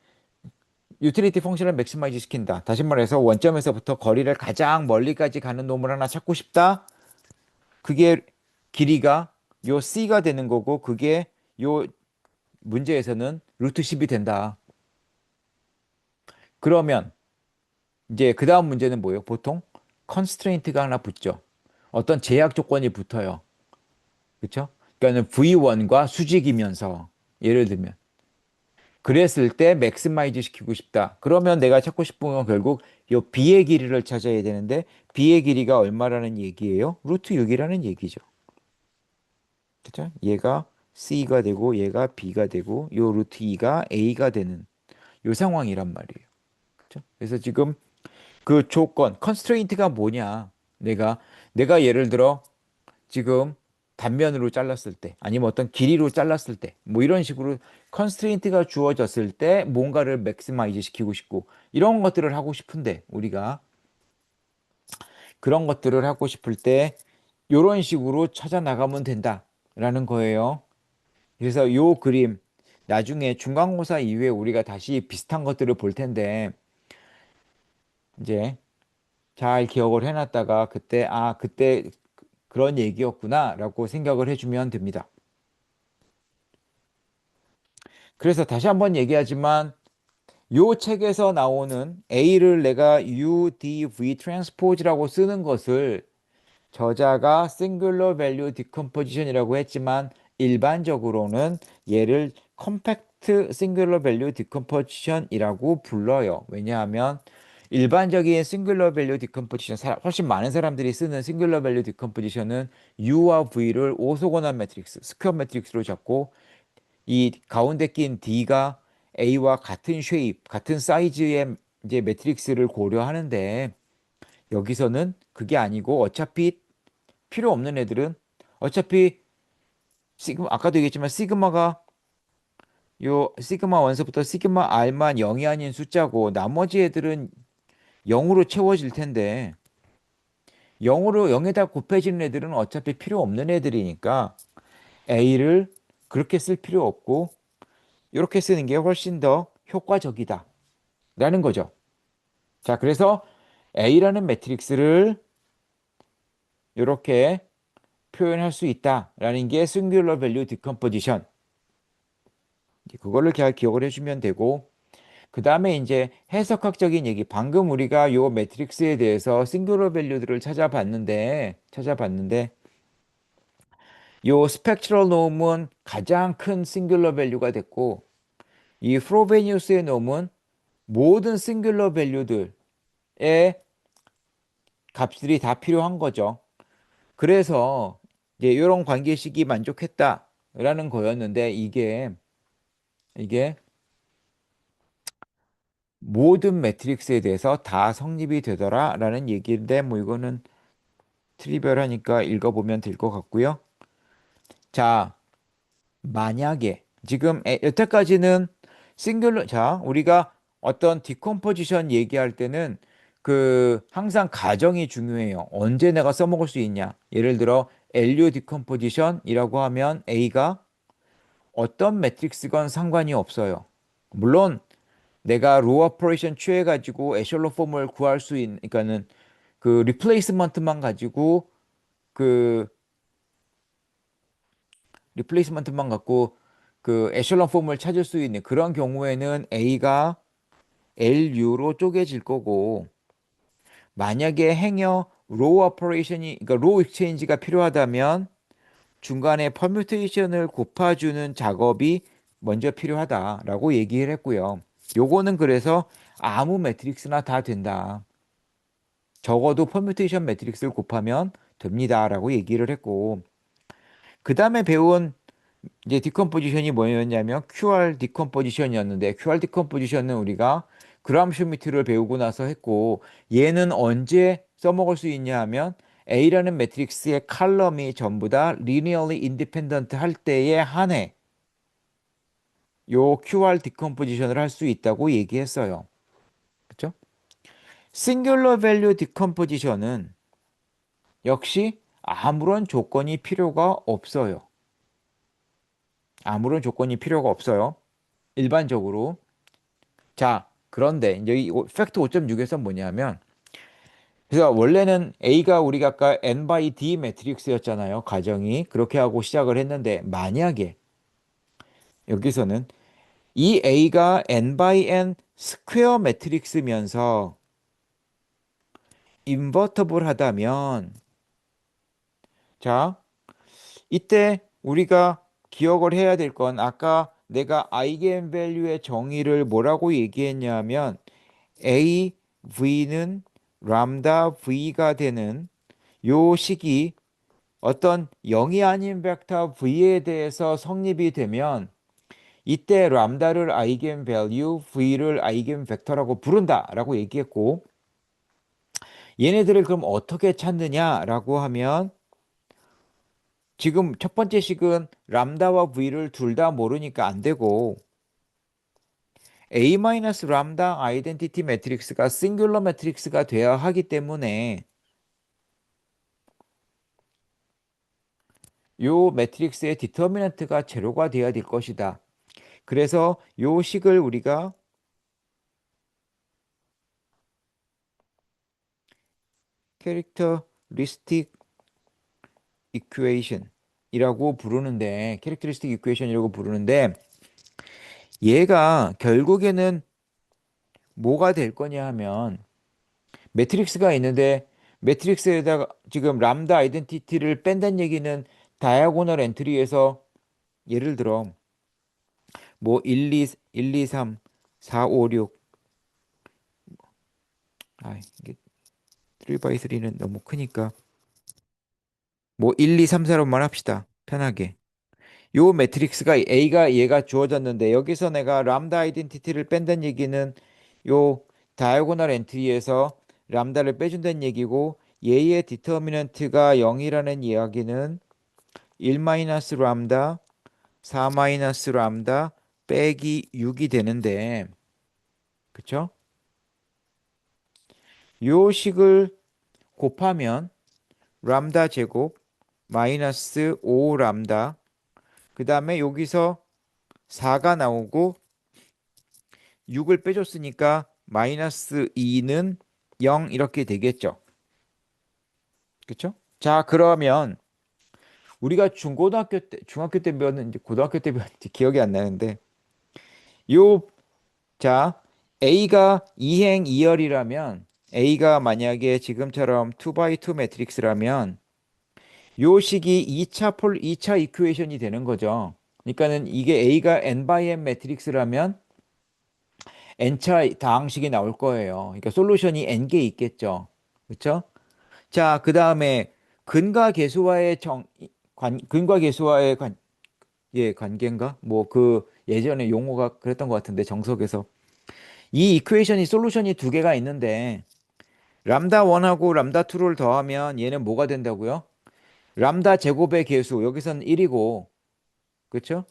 유틸리티 펑션을 맥시마이즈 시킨다. 다시 말해서 원점에서부터 거리를 가장 멀리까지 가는 놈을 하나 찾고 싶다. 그게 길이가 요 C가 되는 거고 그게 요 문제에서는 루트 10이 된다. 그러면 이제 그 다음 문제는 뭐예요? 보통 컨스트레인트가 하나 붙죠. 어떤 제약 조건이 붙어요. 그렇죠? 그러니까는 V1과 수직이면서 예를 들면 그랬을 때 맥시마이즈 시키고 싶다. 그러면 내가 찾고 싶은 건 결국 요 B의 길이를 찾아야 되는데 B의 길이가 얼마라는 얘기예요? 루트 6이라는 얘기죠. 그렇죠? 얘가 C가 되고 얘가 B가 되고 요 루트 2가 A가 되는 요 상황이란 말이에요. 그렇죠? 그래서 지금 그 조건, 컨스트레인트가 뭐냐? 내가 내가 예를 들어 지금 단면으로 잘랐을 때 아니면 어떤 길이로 잘랐을 때 뭐 이런 식으로 컨스트레인트가 주어졌을 때 뭔가를 맥시마이즈 시키고 싶고 이런 것들을 하고 싶은데 우리가 그런 것들을 하고 싶을 때 이런 식으로 찾아 나가면 된다라는 거예요. 그래서 요 그림 나중에 중간고사 이후에 우리가 다시 비슷한 것들을 볼 텐데 이제 잘 기억을 해놨다가 그때 그런 얘기였구나라고 생각을 해주면 됩니다. 그래서 다시 한번 얘기하지만 요 책에서 나오는 A를 내가 UDV 트랜스포즈라고 쓰는 것을 저자가 Singular Value Decomposition이라고 했지만 일반적으로는 얘를 Compact Singular Value Decomposition이라고 불러요. 왜냐하면 일반적인 Singular Value Decomposition, 훨씬 많은 사람들이 쓰는 Singular Value Decomposition은 U와 V를 오소고난 매트릭스, 스퀘어 매트릭스로 잡고 이 가운데 낀 D가 A와 같은 쉐입, 같은 사이즈의 이제 매트릭스를 고려하는데 여기서는 그게 아니고 어차피 필요 없는 애들은 어차피 아까도 얘기했지만 시그마가 요 시그마 원서부터 시그마 R만 0이 아닌 숫자고 나머지 애들은 0으로 채워질 텐데 0으로 0에다 곱해지는 애들은 어차피 필요 없는 애들이니까 A를 그렇게 쓸 필요 없고 이렇게 쓰는 게 훨씬 더 효과적이다. 라는 거죠. 자, 그래서 A라는 매트릭스를 이렇게 표현할 수 있다라는 게 Singular Value Decomposition. 그거를 잘 기억을 해주면 되고, 그 다음에 이제 해석학적인 얘기. 방금 우리가 요 매트릭스에 대해서 싱귤러 밸류들을 찾아봤는데, 요 스펙트럴 놈은 가장 큰 싱귤러 밸류가 됐고, 이 프로베니우스의 놈은 모든 싱귤러 밸류들의 값들이 다 필요한 거죠. 그래서 이제 이런 관계식이 만족했다라는 거였는데 이게 모든 매트릭스에 대해서 다 성립이 되더라라는 얘기인데 뭐 이거는 트리비얼하니까 읽어보면 될 것 같고요. 자, 만약에 지금 여태까지는 자, 우리가 어떤 디컴포지션 얘기할 때는 항상 가정이 중요해요. 언제 내가 써먹을 수 있냐. 예를 들어 LU 디컴포지션이라고 하면 A가 어떤 매트릭스건 상관이 없어요. 물론 내가 로 오퍼레이션 취해가지고 에셜론 폼을 구할 수 있는, 그러니까는 그 리플레이스먼트만 가지고 그 리플레이스먼트만 갖고 그 에셜론 폼을 찾을 수 있는 그런 경우에는 A가 LU로 쪼개질 거고, 만약에 행여 로 오퍼레이션이, 그러니까 로 익스체인지가 필요하다면 중간에 퍼뮤테이션을 곱아주는 작업이 먼저 필요하다라고 얘기를 했고요. 요거는 그래서 아무 매트릭스나 다 된다. 적어도 퍼뮤테이션 매트릭스를 곱하면 됩니다라고 얘기를 했고, 그 다음에 배운 이제 디컴포지션이 뭐였냐면 QR 디컴포지션이었는데, QR 디컴포지션은 우리가 그람 슈미트를 배우고 나서 했고, 얘는 언제 써먹을 수 있냐 하면 A라는 매트릭스의 칼럼이 전부 다 linearly independent 할 때에 한해 요 QR 디컴포지션을 할 수 있다고 얘기했어요. 그렇죠? 싱귤러 밸류 디컴포지션은 역시 아무런 조건이 필요가 없어요. 아무런 조건이 필요가 없어요. 일반적으로. 자, 그런데 여기 팩트 5.6에서 뭐냐면, 그래서 원래는 A가 우리가 아까 n by d 매트릭스였잖아요. 가정이 그렇게 하고 시작을 했는데, 만약에 여기서는 이 A가 n by n 스퀘어 매트릭스면서 인버터블 하다면, 자, 이때 우리가 기억을 해야 될 건, 아까 내가 아이겐밸류의 정의를 뭐라고 얘기했냐면 A, V는 람다 V가 되는 요 식이 어떤 0이 아닌 벡터 V에 대해서 성립이 되면 이때 람다를 아이겐밸류, V를 아이겐벡터라고 부른다라고 얘기했고, 얘네들을 그럼 어떻게 찾느냐라고 하면, 지금 첫 번째 식은 람다와 V를 둘 다 모르니까 안 되고, A-람다 아이덴티티 매트릭스가 싱귤러 매트릭스가 돼야 하기 때문에 요 매트릭스의 디터미넌트가 제로가 돼야 될 것이다. 그래서 요 식을 우리가 캐릭터리스틱 이퀘이션이라고 부르는데, 캐릭터리스틱 이퀘이션이라고 부르는데, 얘가 결국에는 뭐가 될 거냐 하면, 매트릭스가 있는데 매트릭스에다가 지금 람다 아이덴티티를 뺀다는 얘기는 다이아고널 엔트리에서 예를 들어 뭐 1, 2, 3, 4, 5, 6, 이게 3 by 3는 너무 크니까 뭐 1, 2, 3, 4로만 합시다. 편하게. 요 매트릭스가 A가 얘가 주어졌는데, 여기서 내가 람다 아이덴티티를 뺀다는 얘기는 요 다이아고널 엔트리에서 람다를 빼준다는 얘기고, 얘의 디터미넌트가 0이라는 이야기는 1 마이너스 람다, 4 마이너스 람다 빼기 6이 되는데, 그쵸? 요 식을 곱하면 람다 제곱 마이너스 5 람다, 그 다음에 여기서 4가 나오고 6을 빼줬으니까 마이너스 2는 0 이렇게 되겠죠. 그쵸? 자, 그러면 우리가 중고등학교 때, 중학교 때 배웠는지 고등학교 때 배웠는지 기억이 안 나는데, 요, 자, A가 2행 2열이라면, A가 만약에 지금처럼 2x2 매트릭스라면, 요 식이 2차 이퀘이션이 되는 거죠. 그러니까는 이게 A가 n by n 매트릭스라면 n차 다항식이 나올 거예요. 그러니까 솔루션이 n개 있겠죠. 그렇죠? 자, 그 다음에 근과 계수와의 근과 계수와의 관계인가? 뭐 그 예전에 용어가 그랬던 것 같은데, 정석에서 이 이퀘이션이 솔루션이 두 개가 있는데 람다 1하고 람다 2를 더하면 얘는 뭐가 된다고요? 람다 제곱의 개수 여기서는 1이고, 그렇죠?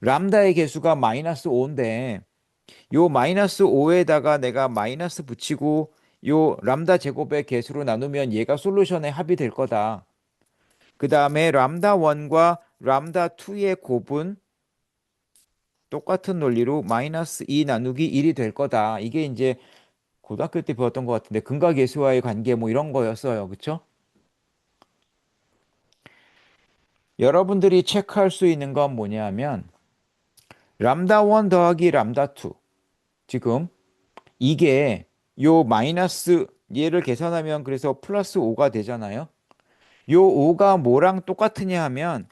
람다의 개수가 마이너스 5인데 요 마이너스 5에다가 내가 마이너스 붙이고 요 람다 제곱의 개수로 나누면 얘가 솔루션의 합이 될 거다. 그 다음에 람다 1과 람다 2의 곱은 똑같은 논리로 마이너스 2 나누기 1이 될 거다. 이게 이제 고등학교 때 배웠던 것 같은데 근각예수와의 관계 뭐 이런 거였어요. 그쵸? 여러분들이 체크할 수 있는 건 뭐냐면 람다 1 더하기 람다 2 지금 이게 요 마이너스 얘를 계산하면 그래서 플러스 5가 되잖아요. 요 5가 뭐랑 똑같으냐 하면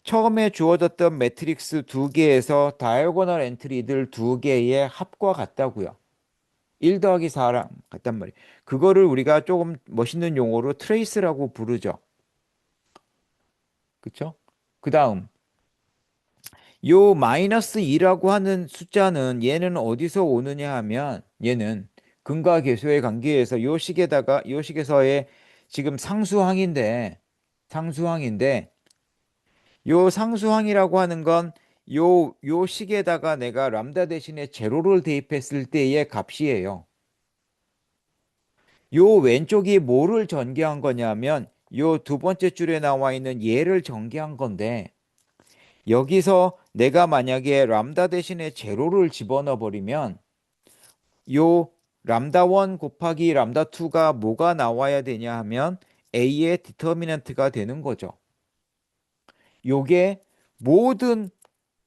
처음에 주어졌던 매트릭스 두 개에서 다이아고널 엔트리들 두 개의 합과 같다고요. 1 더하기 4랑 같단 말이에요. 그거를 우리가 조금 멋있는 용어로 트레이스라고 부르죠. 그쵸? 그 다음 요 마이너스 2라고 하는 숫자는 얘는 어디서 오느냐 하면 얘는 근과 계수의 관계에서 요 식에다가 요 식에서의 지금 상수항인데 요 상수항이라고 하는 건 요 식에다가 내가 람다 대신에 제로를 대입했을 때의 값이에요. 요 왼쪽이 뭐를 전개한 거냐면 요 두 번째 줄에 나와 있는 얘를 전개한 건데 여기서 내가 만약에 람다 대신에 제로를 집어넣어 버리면 요 람다 1 곱하기 람다 2가 뭐가 나와야 되냐 하면 A의 디터미넌트가 되는 거죠. 요게 모든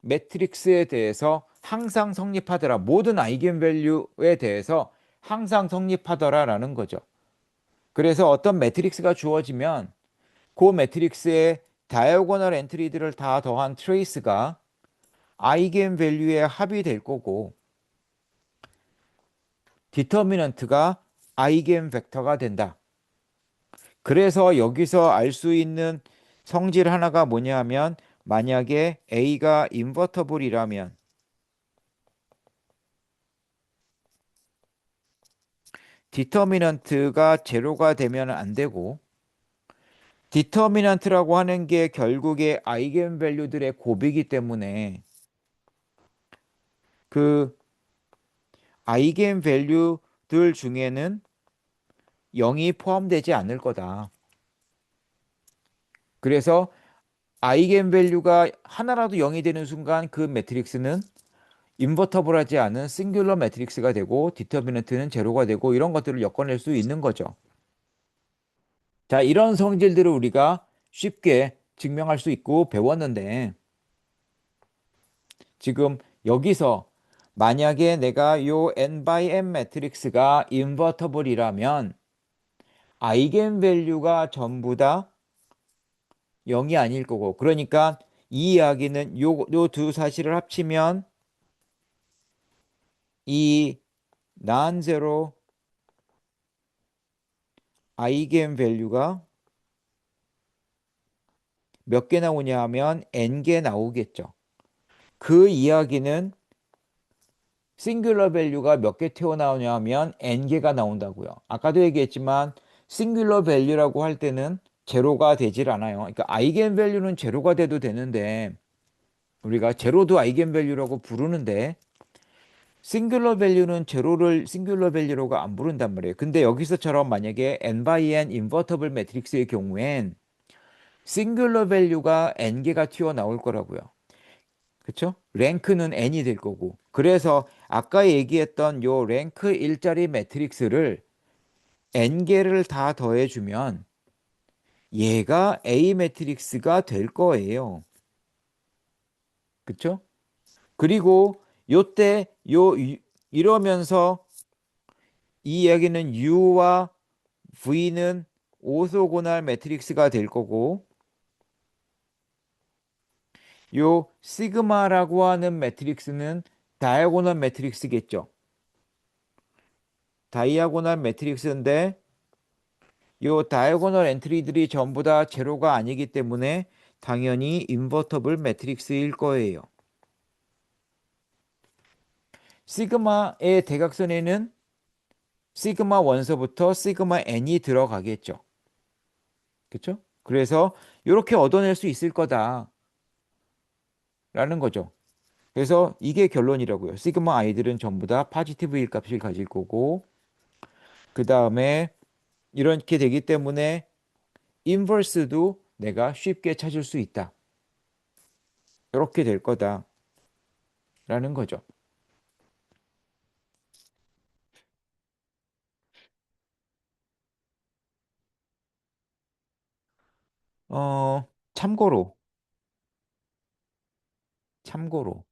매트릭스에 대해서 항상 성립하더라. 모든 아이겐밸류에 대해서 항상 성립하더라라는 거죠. 그래서 어떤 매트릭스가 주어지면 그 매트릭스의 다이아고널 엔트리들을 다 더한 트레이스가 아이겐밸류의 합이 될 거고 디터미넌트가 아이겐벡터가 된다. 그래서 여기서 알 수 있는 성질 하나가 뭐냐 하면 만약에 A가 인버터블이라면 디터미넌트가 제로가 되면 안 되고 디터미넌트라고 하는 게 결국에 아이겐밸류들의 곱이기 때문에 그 아이겐밸류들 중에는 0이 포함되지 않을 거다. 그래서 아이겐밸류가 하나라도 0이 되는 순간 그 매트릭스는 인버터블하지 않은 싱귤러 매트릭스가 되고 디터미넌트는 제로가 되고 이런 것들을 엮어낼 수 있는 거죠. 자, 이런 성질들을 우리가 쉽게 증명할 수 있고 배웠는데 지금 여기서 만약에 내가 요 n by n 매트릭스가 인버터블이라면 아이겐밸류가 전부 다 0이 아닐 거고 그러니까 이 이야기는 요 두 사실을 합치면 이 난제로 아이겐밸류가 몇 개 나오냐 하면 n개 나오겠죠. 그 이야기는 싱귤러 밸류가 몇 개 튀어나오냐 하면 n개가 나온다고요. 아까도 얘기했지만 싱귤러 밸류라고 할 때는 제로가 되질 않아요. 그러니까 아이겐 밸류는 제로가 돼도 되는데 우리가 제로도 아이겐 밸류라고 부르는데 싱귤러 밸류는 제로를 싱귤러 밸류라고 안 부른단 말이에요. 근데 여기서처럼 만약에 n by n 인버터블 매트릭스의 경우엔 싱귤러 밸류가 n개가 튀어나올 거라고요. 그쵸? 랭크는 n이 될 거고. 그래서 아까 얘기했던 요 랭크 1짜리 매트릭스를 n개를 다 더해주면 얘가 A 매트릭스가 될 거예요. 그쵸? 그리고 요때 이러면서 이 이야기는 U와 V는 오소고날 매트릭스가 될 거고 요 시그마라고 하는 매트릭스는 다이아고널 매트릭스겠죠. 다이아고널 매트릭스인데 요 다이아고널 엔트리들이 전부 다 제로가 아니기 때문에 당연히 인버터블 매트릭스일 거예요. 시그마의 대각선에는 시그마 원서부터 시그마 n이 들어가겠죠. 그렇죠? 그래서 이렇게 얻어낼 수 있을 거다라는 거죠. 그래서 이게 결론이라고요. 시그마 i들은 전부 다 포지티브일 값을 가질 거고 그 다음에 이렇게 되기 때문에 인버스도 내가 쉽게 찾을 수 있다. 이렇게 될 거다라는 거죠. 어, 참고로, 참고로.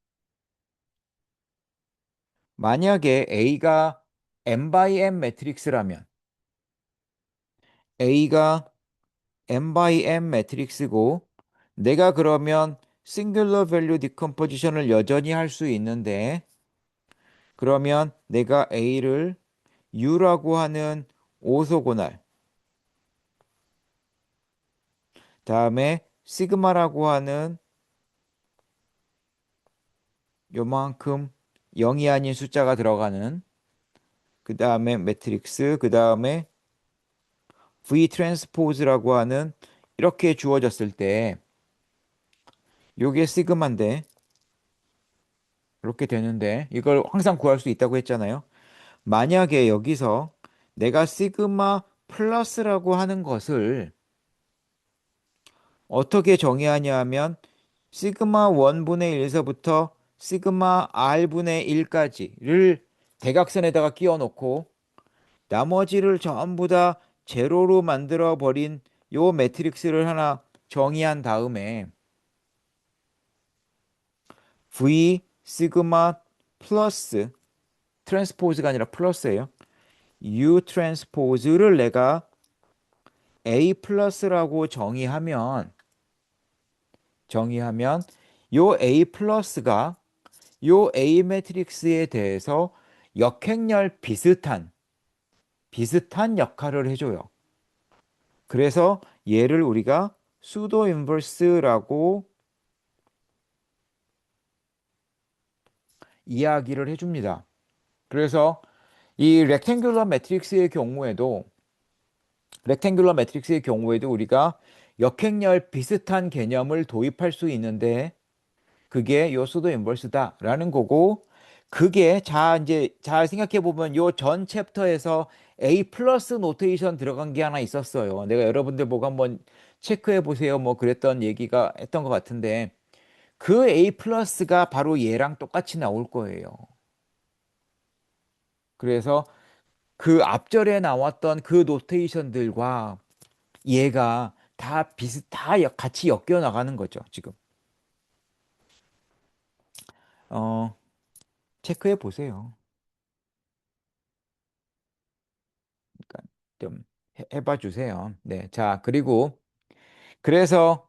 만약에 A가 n by n 매트릭스라면, A가 n by n 매트릭스고, 내가 그러면 싱귤러 밸류 디컴포지션을 여전히 할 수 있는데, 그러면 내가 A를 U라고 하는 오소고날, 다음에 시그마라고 하는 요만큼 0이 아닌 숫자가 들어가는 그 다음에 매트릭스, 그 다음에 V 트랜스포즈라고 하는 이렇게 주어졌을 때 요게 시그마인데 이렇게 되는데 이걸 항상 구할 수 있다고 했잖아요. 만약에 여기서 내가 시그마 플러스라고 하는 것을 어떻게 정의하냐 하면 시그마 1분의 1에서부터 시그마 r분의 1까지를 대각선에다가 끼워 놓고 나머지를 전부 다 제로로 만들어 버린 요 매트릭스를 하나 정의한 다음에 V 시그마 플러스 트랜스포즈가 아니라 플러스예요. U 트랜스포즈를 내가 A 플러스라고 정의하면 요 A 플러스가 요 A 매트릭스에 대해서 역행렬 비슷한 역할을 해줘요. 그래서 얘를 우리가 수도 인버스라고 이야기를 해줍니다. 그래서 이 렉탱귤러 매트릭스의 경우에도 우리가 역행렬 비슷한 개념을 도입할 수 있는데 그게 요 수도 인버스다라는 거고 그게 자 이제 잘 생각해 보면 요 전 챕터에서 A 플러스 노테이션 들어간 게 하나 있었어요. 내가 여러분들 보고 한번 체크해 보세요. 뭐 그랬던 얘기가 했던 것 같은데 그 A 플러스가 바로 얘랑 똑같이 나올 거예요. 그래서 그 앞절에 나왔던 그 노테이션들과 얘가 같이 엮여 나가는 거죠, 지금. 어, 체크해 보세요. 그러니까 좀 해봐 주세요. 네. 자, 그리고 그래서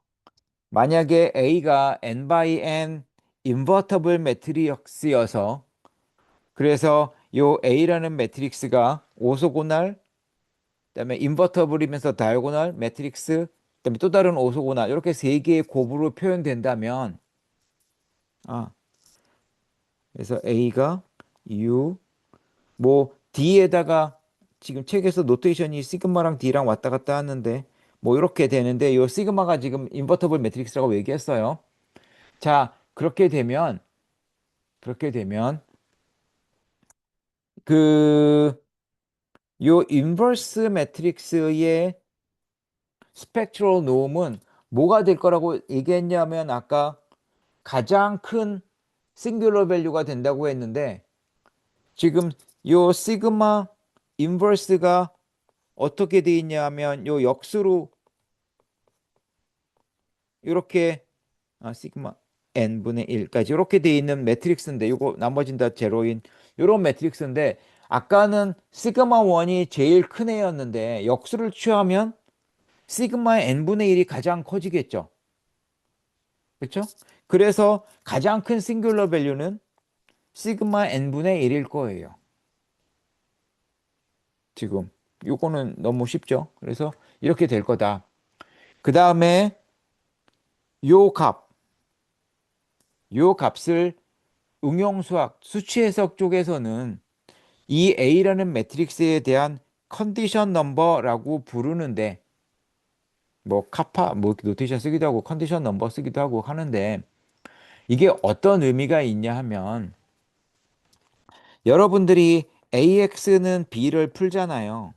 만약에 A가 n by n 인버터블 매트릭스여서 그래서 요 A라는 매트릭스가 오소고날 그다음에 인버터블이면서 다이아고널 매트릭스 그다음에 또 다른 오소고날 이렇게 세 개의 곱으로 표현된다면 아 그래서 A가 U 뭐 D에다가 지금 책에서 노테이션이 시그마랑 D랑 왔다 갔다 하는데 뭐 이렇게 되는데 요 시그마가 지금 인버터블 매트릭스라고 얘기했어요. 자, 그렇게 되면 그 요 인버스 매트릭스의 스펙트럴 노음은 뭐가 될 거라고 얘기했냐면 아까 가장 큰 싱귤러 밸류가 된다고 했는데 지금 요 시그마 인버스가 어떻게 돼 있냐면 요 역수로 이렇게 시그마 n분의 1까지 이렇게 돼 있는 매트릭스인데 요거 나머진 다 제로인 요런 매트릭스인데 아까는 시그마 1이 제일 큰 애였는데 역수를 취하면 시그마 n분의 1이 가장 커지겠죠. 그렇죠? 그래서 가장 큰 싱귤러 밸류는 시그마 n분의 1일 거예요. 지금 요거는 너무 쉽죠. 그래서 이렇게 될 거다. 그 다음에 요 값, 요 값을 응용수학, 수치 해석 쪽에서는 이 A라는 매트릭스에 대한 컨디션 넘버라고 부르는데 뭐 카파 뭐 노테이션 쓰기도 하고 컨디션 넘버 쓰기도 하고 하는데 이게 어떤 의미가 있냐 하면 여러분들이 AX는 B를 풀잖아요.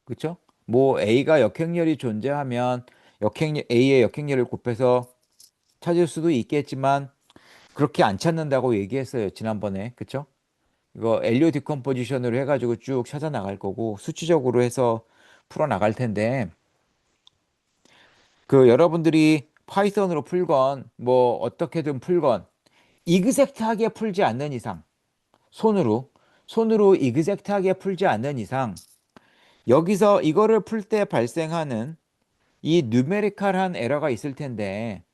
그렇죠? 뭐 A가 역행렬이 존재하면 A의 역행렬을 곱해서 찾을 수도 있겠지만 그렇게 안 찾는다고 얘기했어요. 지난번에. 그쵸? 이거 LU 디컴포지션으로 해가지고 쭉 찾아 나갈 거고 수치적으로 해서 풀어 나갈 텐데 그 여러분들이 파이썬으로 풀건 뭐 어떻게든 풀건 이그젝트하게 풀지 않는 이상 손으로 손으로 이그젝트하게 풀지 않는 이상 여기서 이거를 풀 때 발생하는 이 뉴메리컬한 에러가 있을 텐데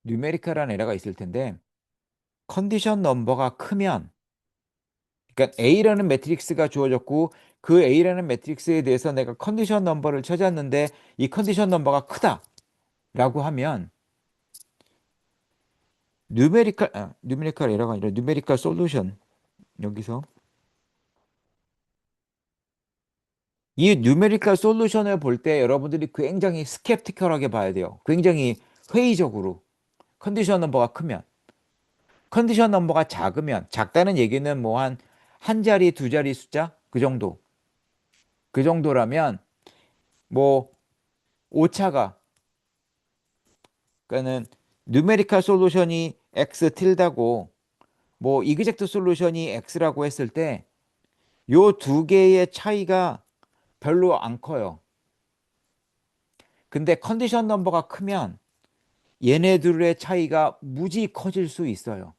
뉴메리컬한 에러가 있을 텐데 컨디션 넘버가 크면 그러니까 A라는 매트릭스가 주어졌고 그 A라는 매트릭스에 대해서 내가 컨디션 넘버를 찾았는데 이 컨디션 넘버가 크다라고 하면 뉴메리컬 에러가 아니라 뉴메리컬 솔루션 여기서 이 뉴메리컬 솔루션을 볼 때 여러분들이 굉장히 스캡티컬하게 봐야 돼요. 굉장히 회의적으로 컨디션 넘버가 크면 컨디션 넘버가 작으면 작다는 얘기는 뭐 한 자리 두 자리 숫자 그 정도 그 정도라면 뭐 오차가 그러니까는 뉴메리컬 솔루션이 x 틸다고 뭐 이그젝트 솔루션이 x라고 했을 때 요 두 개의 차이가 별로 안 커요. 근데 컨디션 넘버가 크면 얘네들의 차이가 무지 커질 수 있어요.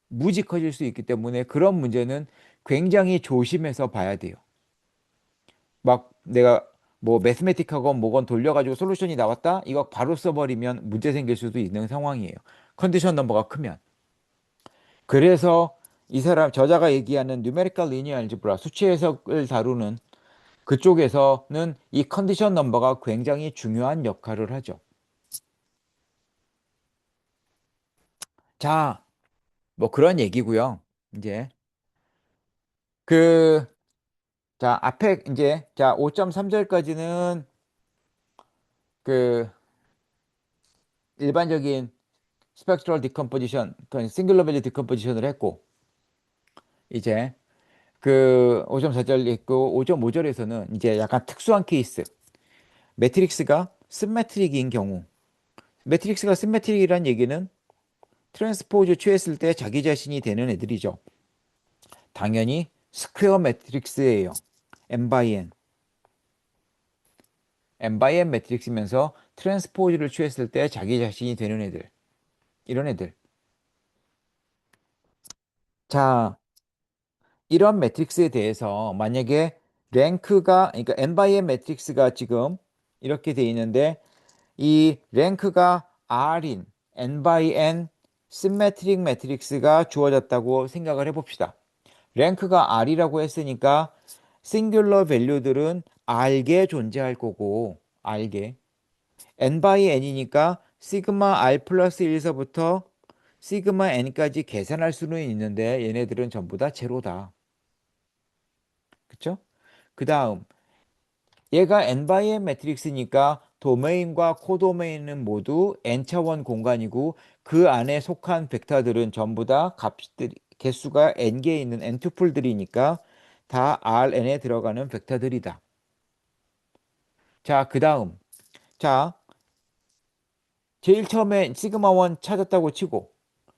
무지 커질 수 있기 때문에 그런 문제는 굉장히 조심해서 봐야 돼요. 막 내가 뭐 매스매틱하건 뭐건 돌려가지고 솔루션이 나왔다? 이거 바로 써버리면 문제 생길 수도 있는 상황이에요. 컨디션 넘버가 크면. 그래서 이 사람 저자가 얘기하는 뉴메리컬 리니어 알지브라 수치 해석을 다루는 그쪽에서는 이 컨디션 넘버가 굉장히 중요한 역할을 하죠. 자, 뭐 그런 얘기고요. 이제 그 자, 앞에 이제 자, 5.3절까지는 그 일반적인 스펙트럴 디컴포지션, 그 싱글러 밸류 디컴포지션을 했고 이제 그 5.4절 있고 5.5절에서는 이제 약간 특수한 케이스. 매트릭스가 시메트릭인 경우. 매트릭스가 시메트릭이란 얘기는 트랜스포즈 취했을 때 자기 자신이 되는 애들이죠. 당연히 스퀘어 매트릭스예요. n by n. n by n 매트릭스면서 트랜스포즈를 취했을 때 자기 자신이 되는 애들. 이런 애들. 자, 이런 매트릭스에 대해서 만약에 랭크가 그러니까 n by n 매트릭스가 지금 이렇게 돼 있는데 이 랭크가 R인 n by n 시메트릭 매트릭스가 주어졌다고 생각을 해봅시다. 랭크가 R이라고 했으니까 싱귤러 밸류들은 R게 존재할 거고 R게 n by n이니까 시그마 R 플러스 1서부터 시그마 n까지 계산할 수는 있는데 얘네들은 전부 다 제로다. 그쵸? 그 다음 얘가 n by n 매트릭스니까 도메인과 코도메인은 모두 n차원 공간이고 그 안에 속한 벡터들은 전부 다 값들 개수가 n개에 있는 n투플들이니까 다 Rn에 들어가는 벡터들이다. 자, 그 다음 자 제일 처음에 시그마 1 찾았다고 치고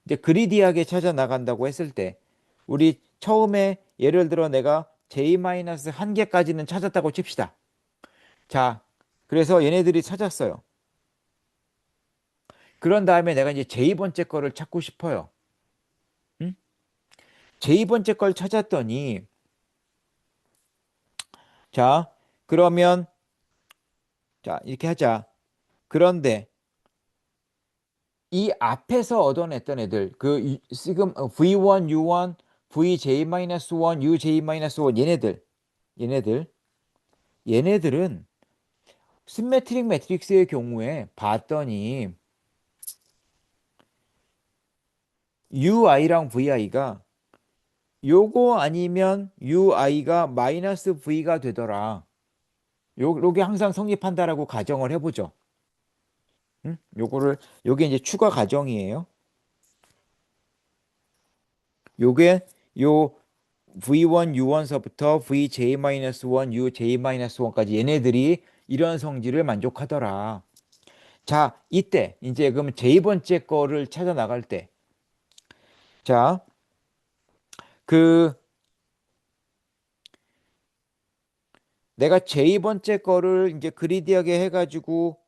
이제 그리디하게 찾아 나간다고 했을 때 우리 처음에 예를 들어 내가 j-1개까지는 찾았다고 칩시다. 자, 그래서 얘네들이 찾았어요. 그런 다음에 내가 이제 j 번째 거를 찾고 싶어요. 응? j 번째 걸 찾았더니 자, 그러면 자, 이렇게 하자. 그런데 이 앞에서 얻어냈던 애들 그 지금 V1, U1, VJ-1, UJ-1 얘네들 얘네들은 시메트릭 매트릭스의 경우에 봤더니 UI랑 VI가 요거 아니면 UI가 마이너스 V가 되더라. 요게 항상 성립한다라고 가정을 해보죠. 응? 요게 이제 추가 가정이에요. 요게 요 V1, U1서부터 VJ-1, UJ-1까지 얘네들이 이런 성질을 만족하더라. 자, 이때 이제 그럼 제2번째 거를 찾아 나갈 때, 자, 그 내가 제2번째 거를 이제 그리디하게 해가지고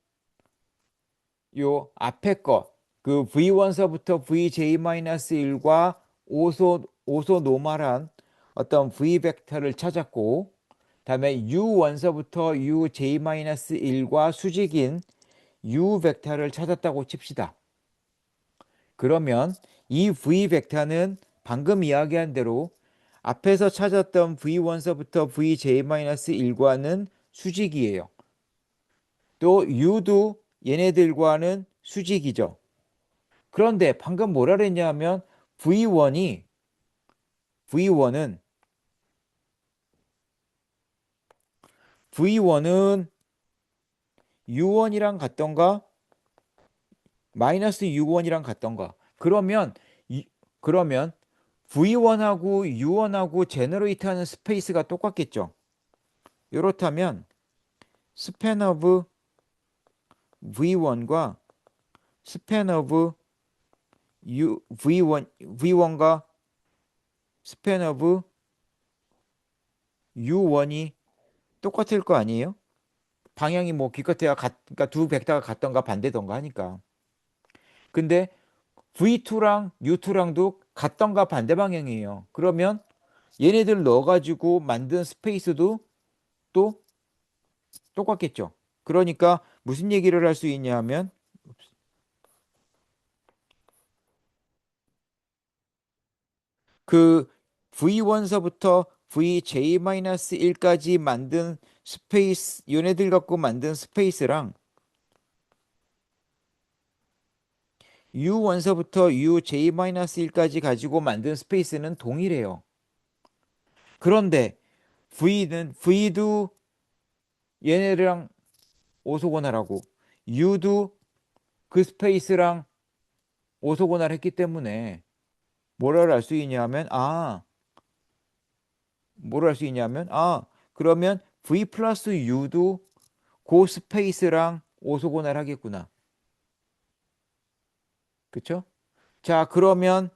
요 앞에 거, 그 V1서부터 VJ-1과 오소 노멀한 어떤 V 벡터를 찾았고, 다음에 U1서부터 UJ-1과 수직인 U 벡터를 찾았다고 칩시다. 그러면 이 V 벡터는 방금 이야기한 대로 앞에서 찾았던 V1서부터 VJ-1과는 수직이에요. 또 U도 얘네들과는 수직이죠. 그런데 방금 뭐라 그랬냐면 V1은 V1은 U1이랑 같던가 마이너스 U1이랑 같던가. 그러면 V1하고 U1하고 제너레이트하는 스페이스가 똑같겠죠. 이렇다면 스팬 오브 V1과 스팬 오브 V1과 스팬 오브 U1이 똑같을 거 아니에요? 방향이 뭐 기껏해야 그러니까 두 벡터가 같던가 반대던가 하니까. 근데 V2랑 U2랑도 같던가 반대 방향이에요. 그러면 얘네들 넣어가지고 만든 스페이스도 또 똑같겠죠. 그러니까 무슨 얘기를 할 수 있냐면 그 V1서부터 VJ-1까지 만든 스페이스, 얘네들 갖고 만든 스페이스랑 U1서부터 UJ-1까지 가지고 만든 스페이스는 동일해요. 그런데 V도 얘네랑 오소고날하고 U도 그 스페이스랑 오소고날 했기 때문에 뭐를 알 수 있냐면 그러면 V 플러스 U도 그 스페이스랑 오소고날 하겠구나. 그쵸? 자, 그러면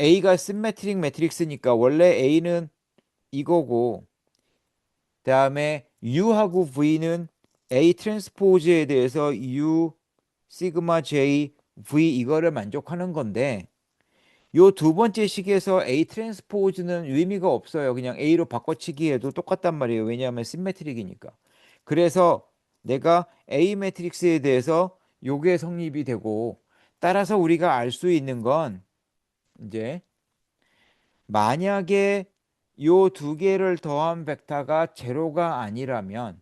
A가 시메트릭 매트릭스니까 원래 A는 이거고, 다음에 U하고 V는 A 트랜스포즈에 대해서 U 시그마 J V 이거를 만족하는 건데, 요 두 번째 식에서 A 트랜스포즈는 의미가 없어요. 그냥 A로 바꿔치기 해도 똑같단 말이에요. 왜냐하면 시메트릭이니까. 그래서 내가 A 매트릭스에 대해서 요게 성립이 되고, 따라서 우리가 알 수 있는 건 이제 만약에 요 두 개를 더한 벡터가 제로가 아니라면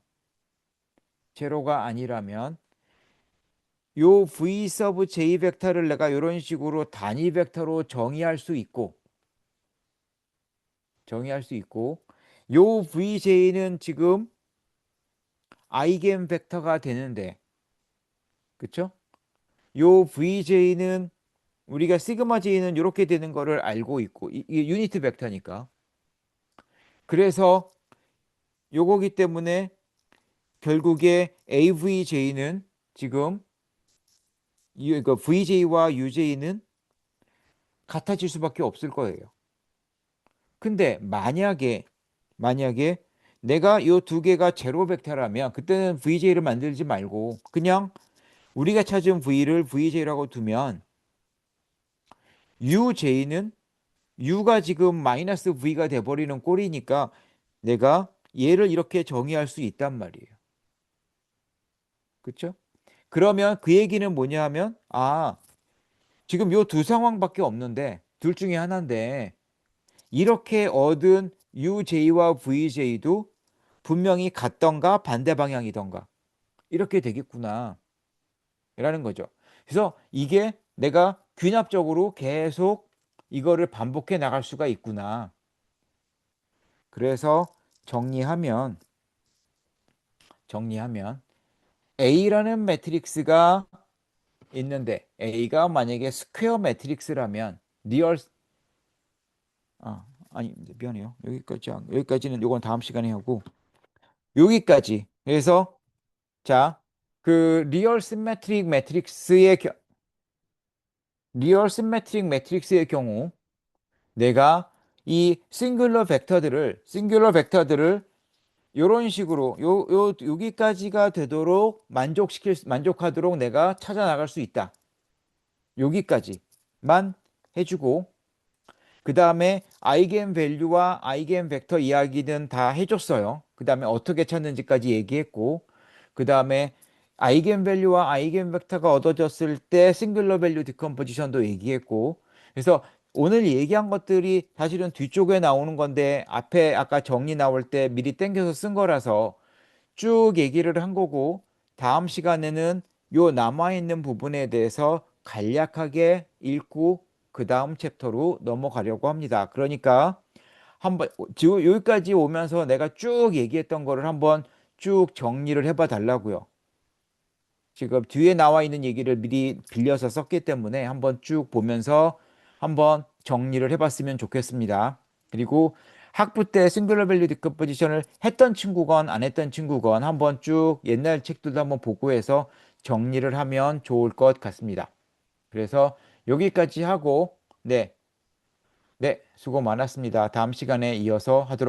요 V 서브 J 벡터를 내가 이런 식으로 단위 벡터로 정의할 수 있고 요 VJ는 지금 아이겐 벡터가 되는데 그쵸? 요 VJ는 우리가 시그마 J는 이렇게 되는 거를 알고 있고 이게 유니트 벡터니까 그래서 요거기 때문에 결국에 AVJ는 지금 그러니까 VJ와 UJ는 같아질 수밖에 없을 거예요. 근데 만약에 내가 이 두 개가 제로 벡터라면 그때는 VJ를 만들지 말고 그냥 우리가 찾은 V를 VJ라고 두면 UJ는 U가 지금 마이너스 V가 돼버리는 꼴이니까 내가 얘를 이렇게 정의할 수 있단 말이에요. 그렇죠? 그러면 그 얘기는 뭐냐 하면 지금 요 두 상황밖에 없는데 둘 중에 하나인데 이렇게 얻은 UJ와 VJ도 분명히 같던가 반대 방향이던가 이렇게 되겠구나 라는 거죠. 그래서 이게 내가 귀납적으로 계속 이거를 반복해 나갈 수가 있구나. 그래서 정리하면 A라는 매트릭스가 있는데 A가 만약에 스퀘어 매트릭스라면 리얼 아니 미안해요. 여기까지는 요건 다음 시간에 하고 여기까지 그래서 자, 그 리얼 시메트릭 매트릭스의 경우 내가 이 싱귤러 벡터들을 요런 식으로 여기까지가 되도록 만족하도록 내가 찾아 나갈 수 있다. 여기까지만 해주고 그 다음에 아이겐 밸류와 아이겐 벡터 이야기는 다 해줬어요. 그 다음에 어떻게 찾는지까지 얘기했고, 그 다음에 아이겐 밸류와 아이겐 벡터가 얻어졌을 때 싱글러 밸류 디컴포지션도 얘기했고, 그래서 오늘 얘기한 것들이 사실은 뒤쪽에 나오는 건데 앞에 아까 정리 나올 때 미리 땡겨서 쓴 거라서 쭉 얘기를 한 거고, 다음 시간에는 요 남아있는 부분에 대해서 간략하게 읽고 그 다음 챕터로 넘어가려고 합니다. 그러니까 한번 지금 여기까지 오면서 내가 쭉 얘기했던 거를 한번 쭉 정리를 해봐 달라고요. 지금 뒤에 나와 있는 얘기를 미리 빌려서 썼기 때문에 한번 쭉 보면서 한번 정리를 해봤으면 좋겠습니다. 그리고 학부 때 싱글러 밸류 디컴포지션을 했던 친구건 안 했던 친구건 한번 쭉 옛날 책들도 한번 보고해서 정리를 하면 좋을 것 같습니다. 그래서 여기까지 하고 네, 네, 수고 많았습니다. 다음 시간에 이어서 하도록